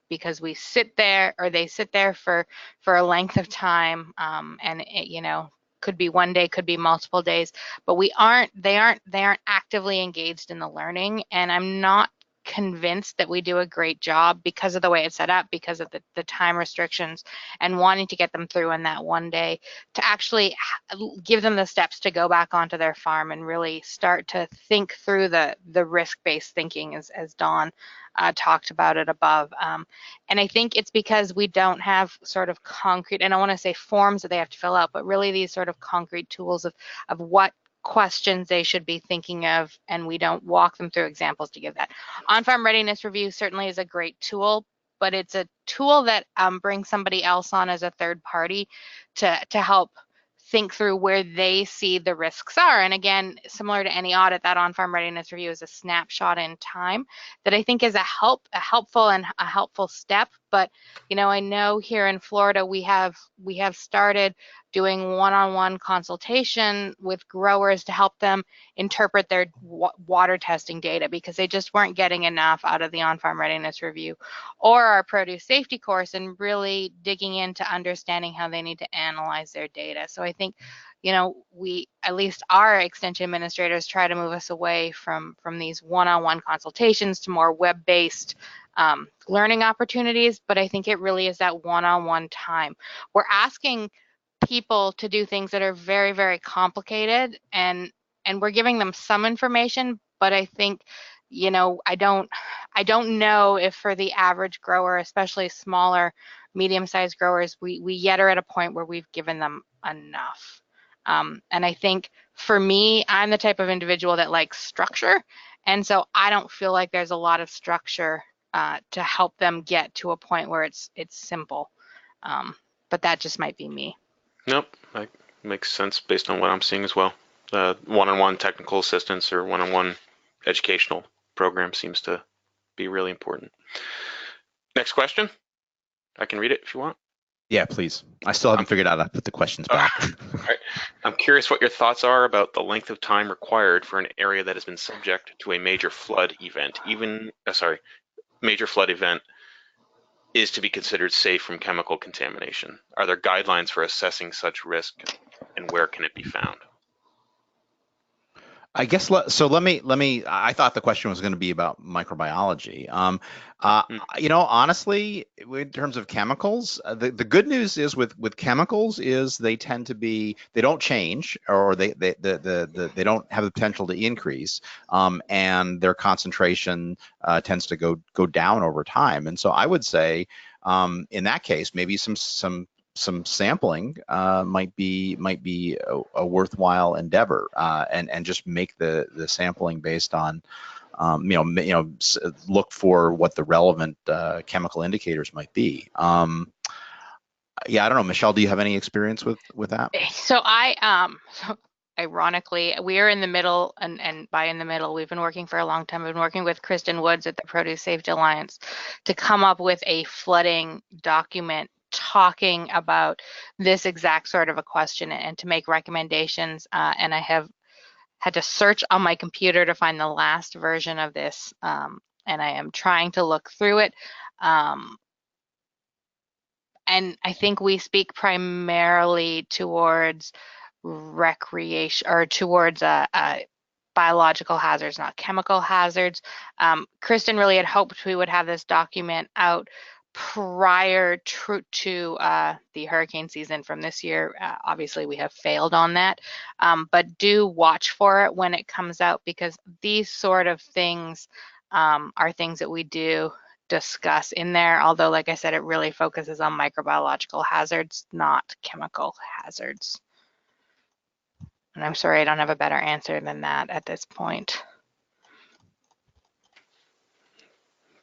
because we sit there, or they sit there for a length of time, and it, could be one day, could be multiple days, but they aren't actively engaged in the learning, and I'm not convinced that we do a great job because of the way it's set up, because of the time restrictions, and wanting to get them through in that one day, to actually give them the steps to go back onto their farm and really start to think through the risk-based thinking, as Dawn talked about it above. And I think it's because we don't have sort of concrete, and I want to say forms that they have to fill out, but really these sort of concrete tools of what questions they should be thinking of, and we don't walk them through examples to give that. On-farm readiness review certainly is a great tool, but it's a tool that brings somebody else on as a third party to help think through where they see the risks are. And again, similar to any audit, that on-farm readiness review is a snapshot in time that I think is a helpful step. But I know here in Florida we have started doing one-on-one consultation with growers to help them interpret their water testing data, because they just weren't getting enough out of the on-farm readiness review or our produce safety course, and really digging into understanding how they need to analyze their data. So I think, we, at least our extension administrators, try to move us away from these one-on-one consultations to more web-based learning opportunities. But I think it really is that one-on-one time. We're asking people to do things that are very, very complicated, and we're giving them some information, but I think, I don't know if for the average grower, especially smaller, medium-sized growers, we yet are at a point where we've given them enough. And I think for me, I'm the type of individual that likes structure, and so I don't feel like there's a lot of structure to help them get to a point where it's simple. But that just might be me. Nope, that makes sense based on what I'm seeing as well. One-on-one technical assistance or one-on-one educational program seems to be really important. Next question. I can read it if you want. Yeah, please. I still haven't figured out how to put the questions back. All right. I'm curious what your thoughts are about the length of time required for an area that has been subject to a major flood event. Major flood event is to be considered safe from chemical contamination. Are there guidelines for assessing such risk, and where can it be found? I guess so. Let me. I thought the question was going to be about microbiology. Honestly, in terms of chemicals, the good news is with chemicals is they tend to be, they don't change, or they don't have the potential to increase, and their concentration tends to go down over time. And so I would say, in that case, maybe some sampling might be a worthwhile endeavor, and just make the sampling based on look for what the relevant chemical indicators might be. Yeah, I don't know, Michelle, do you have any experience with that? So ironically, we are in the middle, and by in the middle, we've been working for a long time. We've been working with Kristen Woods at the Produce Safety Alliance to come up with a flooding document talking about this exact sort of a question, and to make recommendations. And I have had to search on my computer to find the last version of this and I am trying to look through it. And I think we speak primarily towards recreation or towards biological hazards, not chemical hazards. Kristen really had hoped we would have this document out prior to the hurricane season from this year. Obviously, we have failed on that, but do watch for it when it comes out, because these sort of things are things that we do discuss in there, although like I said, it really focuses on microbiological hazards, not chemical hazards. And I'm sorry I don't have a better answer than that at this point.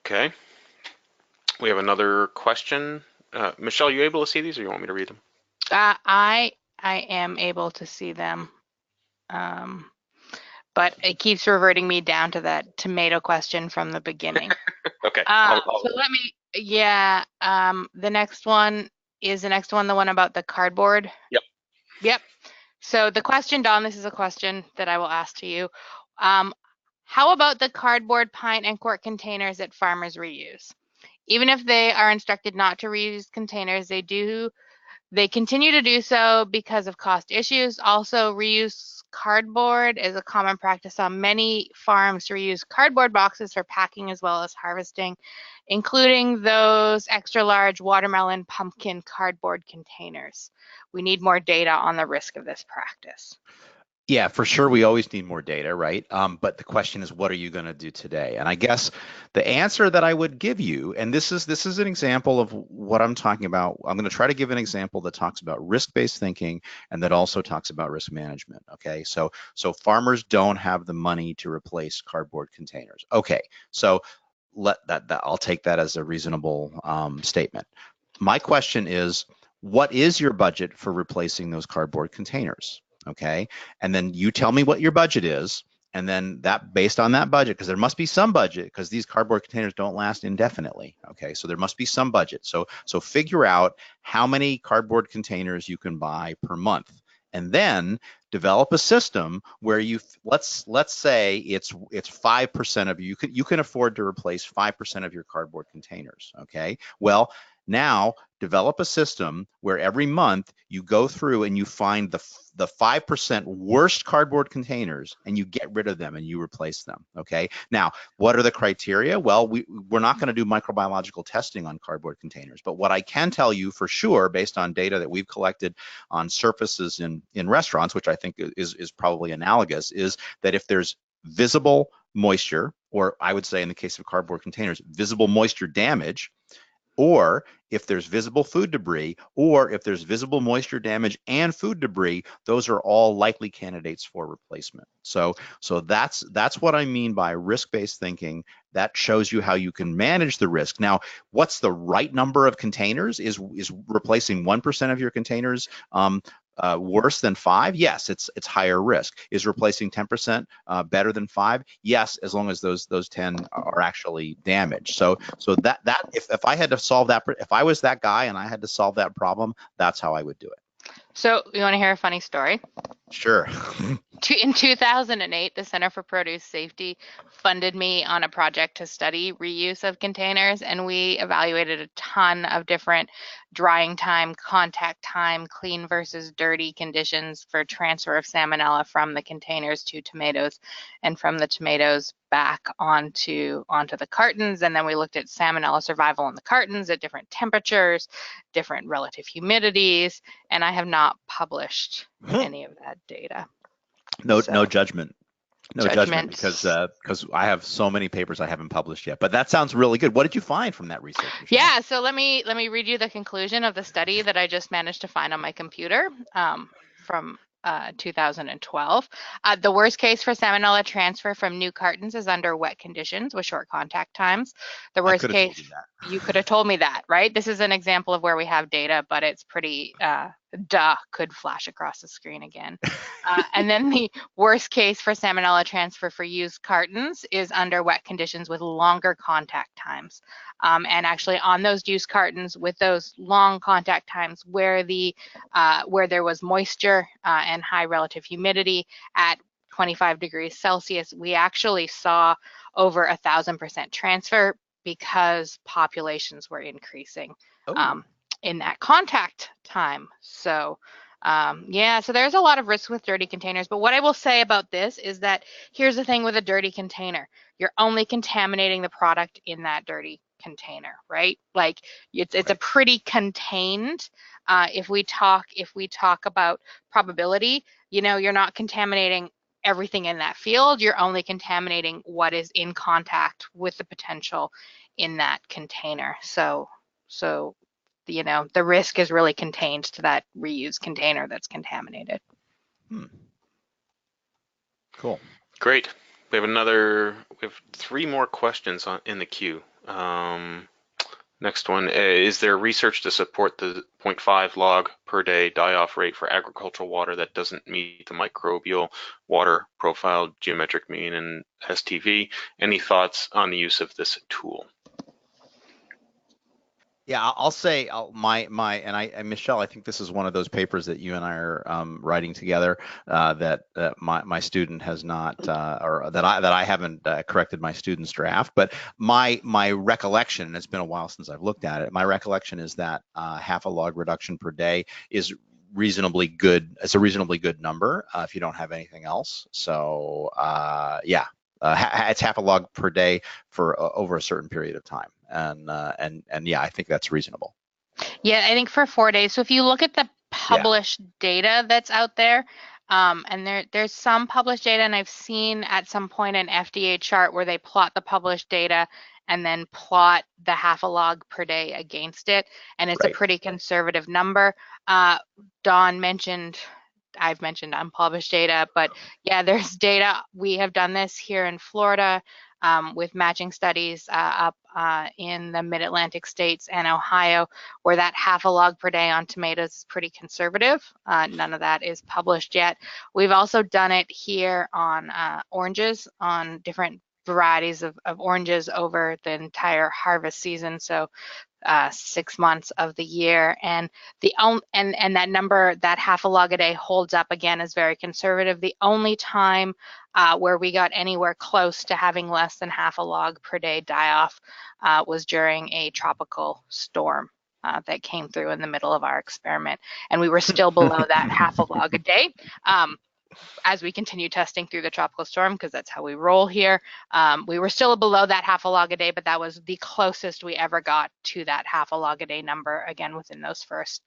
Okay. We have another question. Michelle, you able to see these, or you want me to read them? I am able to see them, but it keeps reverting me down to that tomato question from the beginning. Okay. So let me, yeah, the next one, the one about the cardboard? Yep. Yep. So the question, Don, this is a question that I will ask to you. How about the cardboard, pint, and quart containers that farmers reuse? Even if they are instructed not to reuse containers, they continue to do so because of cost issues. Also, reuse cardboard is a common practice on many farms to reuse cardboard boxes for packing as well as harvesting, including those extra large watermelon, pumpkin cardboard containers. We need more data on the risk of this practice. Yeah, for sure. We always need more data, right? But the question is, what are you going to do today? And I guess the answer that I would give you, and this is an example of what I'm talking about. I'm going to try to give an example that talks about risk-based thinking and that also talks about risk management. Okay, so farmers don't have the money to replace cardboard containers. Okay, so I'll take that as a reasonable statement. My question is, what is your budget for replacing those cardboard containers? Okay, and then you tell me what your budget is, and then that, based on that budget, because there must be some budget, because these cardboard containers don't last indefinitely. Okay, so there must be some budget. So figure out how many cardboard containers you can buy per month, and then develop a system where you, let's say it's 5% of you can afford to replace 5% of your cardboard containers. Okay, well, now develop a system where every month you go through and you find the 5% worst cardboard containers and you get rid of them and you replace them. Okay, now what are the criteria? Well, we're not going to do microbiological testing on cardboard containers, but what I can tell you for sure, based on data that we've collected on surfaces in restaurants, which I think is probably analogous, is that if there's visible moisture, or I would say in the case of cardboard containers, visible moisture damage, or if there's visible food debris, or if there's visible moisture damage and food debris, those are all likely candidates for replacement. So that's what I mean by risk-based thinking. That shows you how you can manage the risk. Now, what's the right number of containers? Is replacing 1% of your containers worse than 5? Yes, it's higher risk. Is replacing 10% better than 5? Yes, as long as those 10 are actually damaged. So that if I had to solve that, if I was that guy and I had to solve that problem, that's how I would do it. So you want to hear a funny story? Sure. In 2008, the Center for Produce Safety funded me on a project to study reuse of containers, and we evaluated a ton of different drying time, contact time, clean versus dirty conditions for transfer of salmonella from the containers to tomatoes and from the tomatoes back onto the cartons. And then we looked at salmonella survival in the cartons at different temperatures, different relative humidities, and I have not published any of that data. No judgment. No judgment, because I have so many papers I haven't published yet. But that sounds really good. What did you find from that research? Yeah, so let me read you the conclusion of the study that I just managed to find on my computer from 2012. The worst case for salmonella transfer from new cartons is under wet conditions with short contact times. The worst case, you could have told me that, right? This is an example of where we have data, but it's pretty could flash across the screen again. And then the worst case for salmonella transfer for used cartons is under wet conditions with longer contact times. And actually on those used cartons with those long contact times where there was moisture and high relative humidity at 25 degrees Celsius, we actually saw over 1,000% transfer because populations were increasing in that contact time. So yeah, so there's a lot of risk with dirty containers. But what I will say about this is that here's the thing with a dirty container. You're only contaminating the product in that dirty container, right? Like it's a pretty contained. If we talk about probability, you know, you're not contaminating everything in that field. You're only contaminating what is in contact with the potential in that container. So you know, the risk is really contained to that reused container that's contaminated. Cool. Great. We have 3 more questions in the queue. Next one, is there research to support the 0.5 log per day die-off rate for agricultural water that doesn't meet the microbial water profile, geometric mean, and STV? Any thoughts on the use of this tool? Yeah, I'll say and Michelle, I think this is one of those papers that you and I are writing together that my student has not or that I haven't corrected my student's draft. But my recollection, and it's been a while since I've looked at it, my recollection is that half a log reduction per day is reasonably good. It's a reasonably good number if you don't have anything else. So yeah. It's half a log per day for over a certain period of time, and yeah, I think that's reasonable. Yeah, I think for 4 days. So if you look at the published data that's out there, and there's some published data, and I've seen at some point an FDA chart where they plot the published data and then plot the half a log per day against it, and it's a pretty conservative number. Dawn mentioned. I've mentioned unpublished data, but yeah, there's data. We have done this here in Florida with matching studies up in the mid-Atlantic states and Ohio, where that half a log per day on tomatoes is pretty conservative. None of that is published yet. We've also done it here on oranges, on different varieties of oranges over the entire harvest season. So 6 months of the year, and that number, that half a log a day, holds up again as very conservative. The only time where we got anywhere close to having less than half a log per day die off was during a tropical storm that came through in the middle of our experiment, and we were still below that half a log a day. As we continue testing through the tropical storm, because that's how we roll here, we were still below that half a log a day, but that was the closest we ever got to that half a log a day number, again, within those first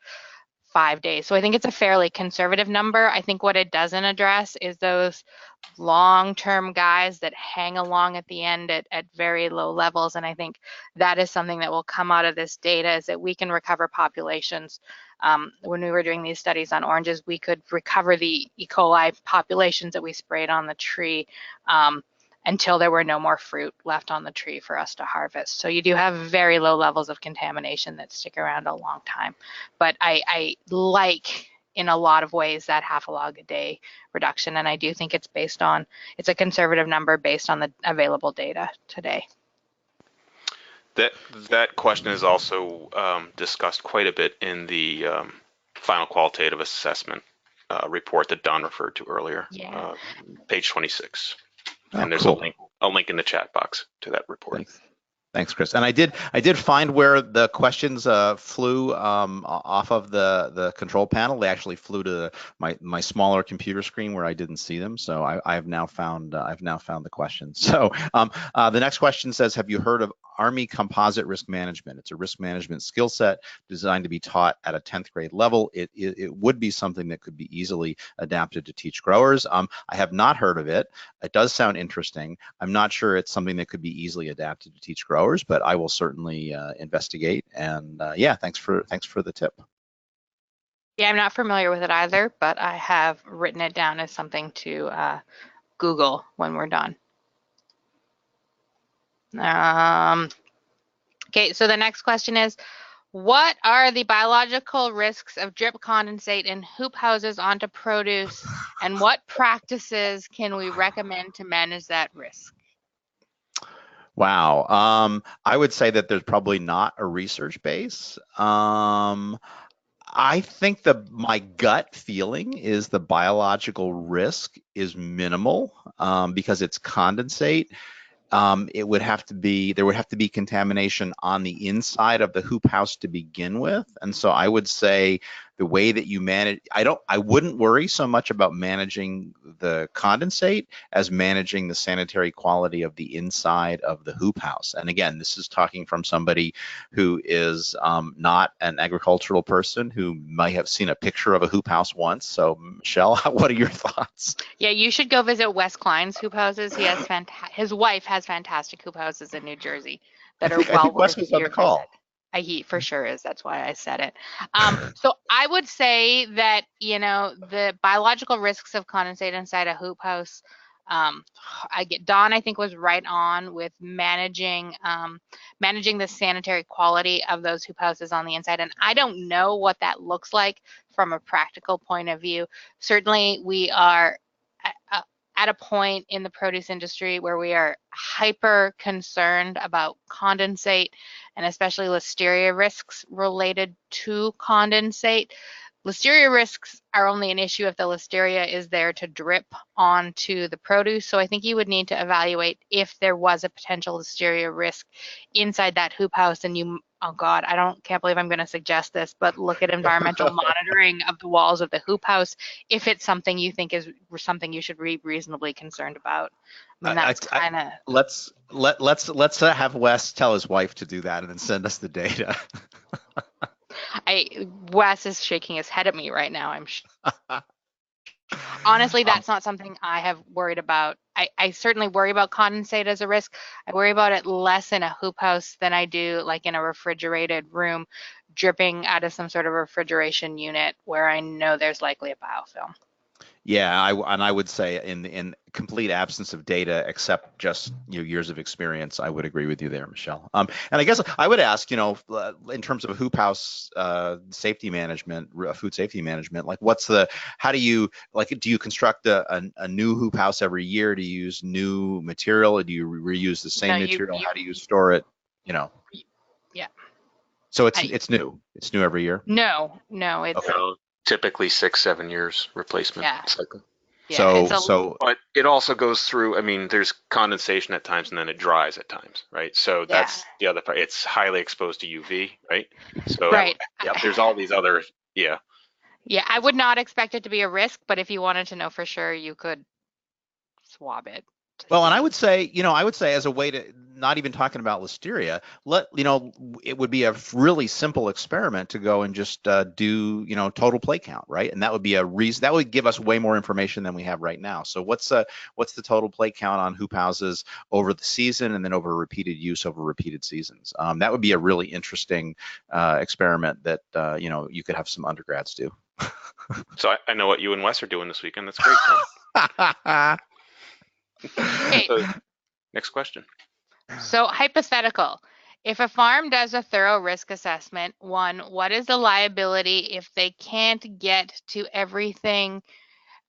5 days. So I think it's a fairly conservative number. I think what it doesn't address is those long-term guys that hang along at the end at very low levels. And I think that is something that will come out of this data, is that we can recover populations. When we were doing these studies on oranges, we could recover the E. coli populations that we sprayed on the tree until there were no more fruit left on the tree for us to harvest. So you do have very low levels of contamination that stick around a long time. But I like, in a lot of ways, that half a log a day reduction, and I do think it's it's a conservative number based on the available data today. That question is also discussed quite a bit in the final qualitative assessment report that Don referred to earlier, page 26. And there's a link in the chat box to that report. Thanks, Chris. And I did find where the questions flew off of the control panel. They actually flew to my smaller computer screen where I didn't see them. So I've now found the questions. So the next question says, have you heard of Army Composite Risk Management? It's a risk management skill set designed to be taught at a 10th grade level. It would be something that could be easily adapted to teach growers. I have not heard of it. It does sound interesting. I'm not sure it's something that could be easily adapted to teach growers, but I will certainly investigate. And yeah, thanks for the tip. Yeah, I'm not familiar with it either, but I have written it down as something to Google when we're done. Okay, so the next question is, what are the biological risks of drip condensate in hoop houses onto produce, and what practices can we recommend to manage that risk? Wow, I would say that there's probably not a research base. I think my gut feeling is the biological risk is minimal because it's condensate. There would have to be contamination on the inside of the hoop house to begin with. And so I would say the way that you manage, I wouldn't worry so much about managing the condensate as managing the sanitary quality of the inside of the hoop house. And again, this is talking from somebody who is not an agricultural person who might have seen a picture of a hoop house once. So Michelle, what are your thoughts? Yeah, you should go visit Wes Klein's hoop houses. His wife has fantastic hoop houses in New Jersey that are I well think Wes worth was on your the visit. call. He for sure is. That's why I said it. So I would say that, the biological risks of condensate inside a hoop house, Don, I think, was right on with managing the sanitary quality of those hoop houses on the inside. And I don't know what that looks like from a practical point of view. Certainly, we are at a point in the produce industry where we are hyper concerned about condensate and especially listeria risks related to condensate. Listeria risks are only an issue if the listeria is there to drip onto the produce. So I think you would need to evaluate if there was a potential listeria risk inside that hoop house. And oh God, can't believe I'm going to suggest this, but look at environmental monitoring of the walls of the hoop house if it's something you think is something you should be reasonably concerned about. I mean, that's kind of. Let's have Wes tell his wife to do that and then send us the data. Wes is shaking his head at me right now. Honestly, that's not something I have worried about. I certainly worry about condensate as a risk. I worry about it less in a hoop house than I do like in a refrigerated room dripping out of some sort of refrigeration unit where I know there's likely a biofilm. Yeah, I would say in complete absence of data, except just years of experience, I would agree with you there, Michelle. And I guess I would ask, in terms of hoop house safety management, food safety management, like how do you construct a new hoop house every year? Do you use new material, or do you reuse the same material? How do you store it? Yeah. So it's new. It's new every year. No, it's okay. Typically 6-7 years replacement cycle. Yeah, but it also goes through, I mean, there's condensation at times and then it dries at times, right? So that's the other part. It's highly exposed to UV, right? So there's all these other, Yeah, I would not expect it to be a risk, but if you wanted to know for sure, you could swab it. Well, and I would say as a way to, not even talking about listeria, it would be a really simple experiment to go and just do, total plate count, right? And that would be that would give us way more information than we have right now. So what's the total plate count on hoop houses over the season and then over repeated use over repeated seasons? That would be a really interesting experiment that, you could have some undergrads do. So I know what you and Wes are doing this weekend. That's great, Tom. Okay. Next question. So hypothetical. If a farm does a thorough risk assessment, 1, what is the liability if they can't get to everything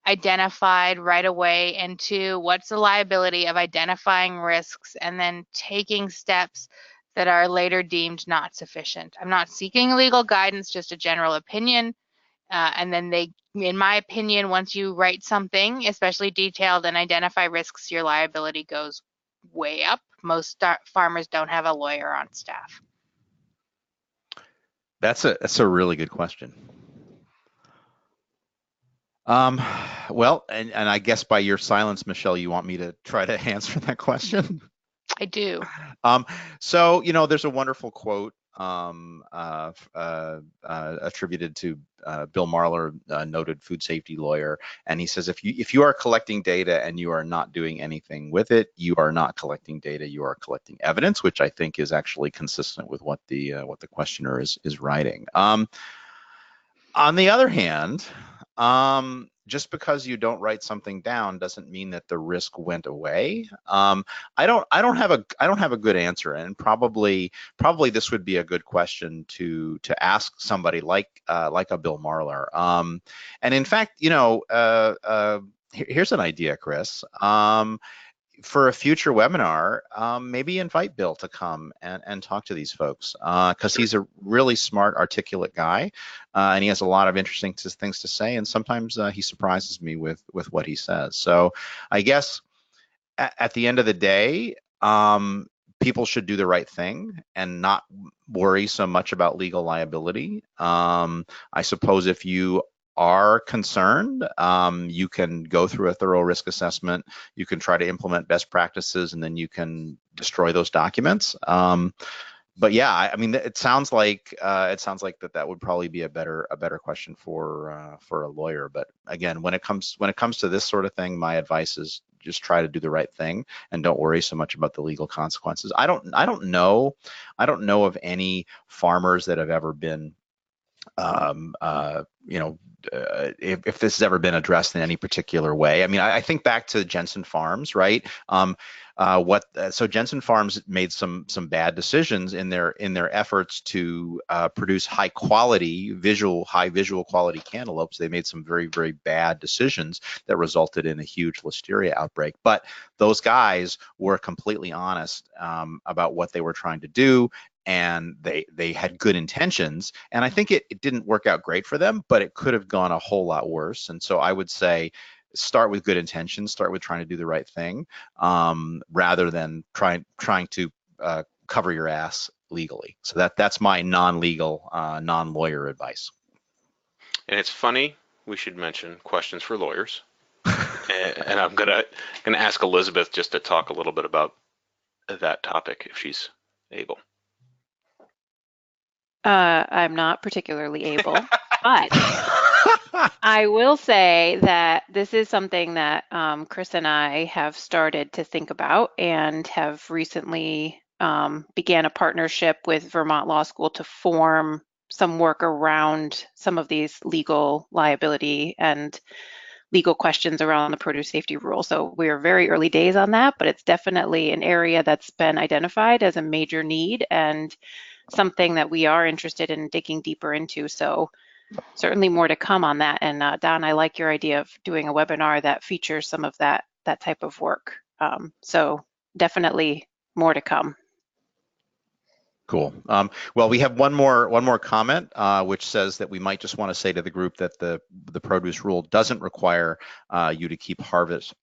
identified right away? And 2, what's the liability of identifying risks and then taking steps that are later deemed not sufficient? I'm not seeking legal guidance, just a general opinion. And then in my opinion, once you write something, especially detailed, and identify risks, your liability goes way up. Most farmers don't have a lawyer on staff. That's a really good question. Well, and I guess by your silence, Michelle, you want me to try to answer that question? I do. So, there's a wonderful quote attributed to Bill Marler, a noted food safety lawyer, and he says, if you are collecting data and you are not doing anything with it, you are not collecting data, you are collecting evidence, which I think is actually consistent with what the questioner is writing. On the other hand, just because you don't write something down doesn't mean that the risk went away. I don't have a good answer, and probably this would be a good question to ask somebody like a Bill Marler. And in fact, here's an idea, Chris. for a future webinar, maybe invite Bill to come and talk to these folks, because Sure. he's a really smart, articulate guy, and he has a lot of interesting things to say, and sometimes he surprises me with what he says. So I guess at the end of the day, people should do the right thing and not worry so much about legal liability. I suppose if you are concerned, you can go through a thorough risk assessment. You can try to implement best practices, and then you can destroy those documents. But yeah, I mean, it sounds like that would probably be a better question for a lawyer. But again, when it comes to this sort of thing, my advice is just try to do the right thing and don't worry so much about the legal consequences. I don't know of any farmers that have ever been if this has ever been addressed in any particular way. I mean, I think back to Jensen Farms, right? So Jensen Farms made some bad decisions in their efforts to produce high visual quality cantaloupes. They made some very, very bad decisions that resulted in a huge listeria outbreak. But those guys were completely honest about what they were trying to do, and they had good intentions, and I think it didn't work out great for them, but it could have gone a whole lot worse. And so I would say start with good intentions, start with trying to do the right thing, rather than trying to cover your ass legally. So that's my non-legal, non-lawyer advice. And it's funny, we should mention questions for lawyers. And I'm gonna ask Elizabeth just to talk a little bit about that topic if she's able. I'm not particularly able, but I will say that this is something that Chris and I have started to think about and have recently began a partnership with Vermont Law School to form some work around some of these legal liability and legal questions around the produce safety rule. So we are very early days on that, but it's definitely an area that's been identified as a major need and something that we are interested in digging deeper into. So certainly more to come on that. And Don, I like your idea of doing a webinar that features some of that type of work. So definitely more to come. Cool. Well, we have one more comment, which says that we might just want to say to the group that the produce rule doesn't require you to keep harvest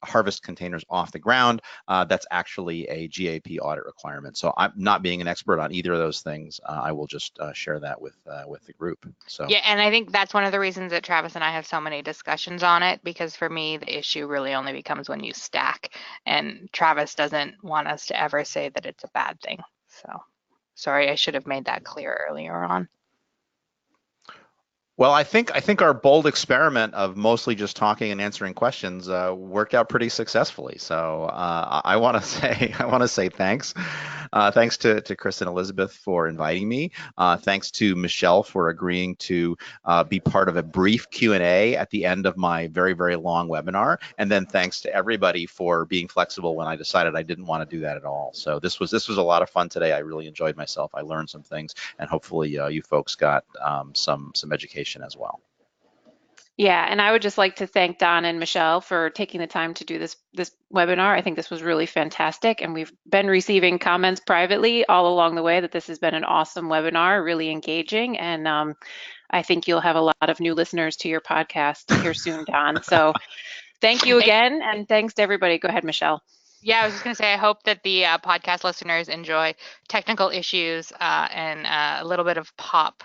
containers off the ground. That's actually a GAP audit requirement. So I'm not being an expert on either of those things. I will just share that with the group. So yeah, and I think that's one of the reasons that Travis and I have so many discussions on it, because for me the issue really only becomes when you stack, and Travis doesn't want us to ever say that it's a bad thing. So sorry, I should have made that clear earlier on. well, I think our bold experiment of mostly just talking and answering questions worked out pretty successfully. So I want to say thanks. Thanks to Chris and Elizabeth for inviting me. Thanks to Michelle for agreeing to be part of a brief Q&A at the end of my very, very long webinar. And then thanks to everybody for being flexible when I decided I didn't want to do that at all. So this was a lot of fun today. I really enjoyed myself. I learned some things, and hopefully you folks got some education as well. Yeah, and I would just like to thank Don and Michelle for taking the time to do this webinar. I think this was really fantastic, and we've been receiving comments privately all along the way that this has been an awesome webinar, really engaging, and I think you'll have a lot of new listeners to your podcast here soon, Don. So thank you again, and thanks to everybody. Go ahead, Michelle. Yeah, I was just going to say, I hope that the podcast listeners enjoy technical issues and a little bit of pop,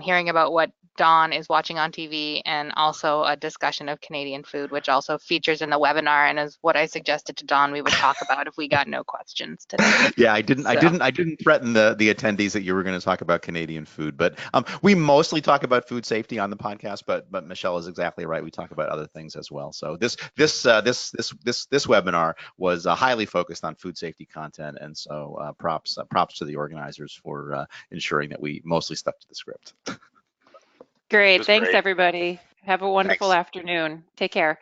hearing about what Don is watching on TV, and also a discussion of Canadian food, which also features in the webinar and is what I suggested to Don we would talk about if we got no questions today. Yeah, I didn't threaten the attendees that you were going to talk about Canadian food, but we mostly talk about food safety on the podcast. But Michelle is exactly right. We talk about other things as well. So this webinar was highly focused on food safety content, and so props to the organizers for ensuring that we mostly stuck to the script. Great. Thanks, everybody. Have a wonderful afternoon. Take care.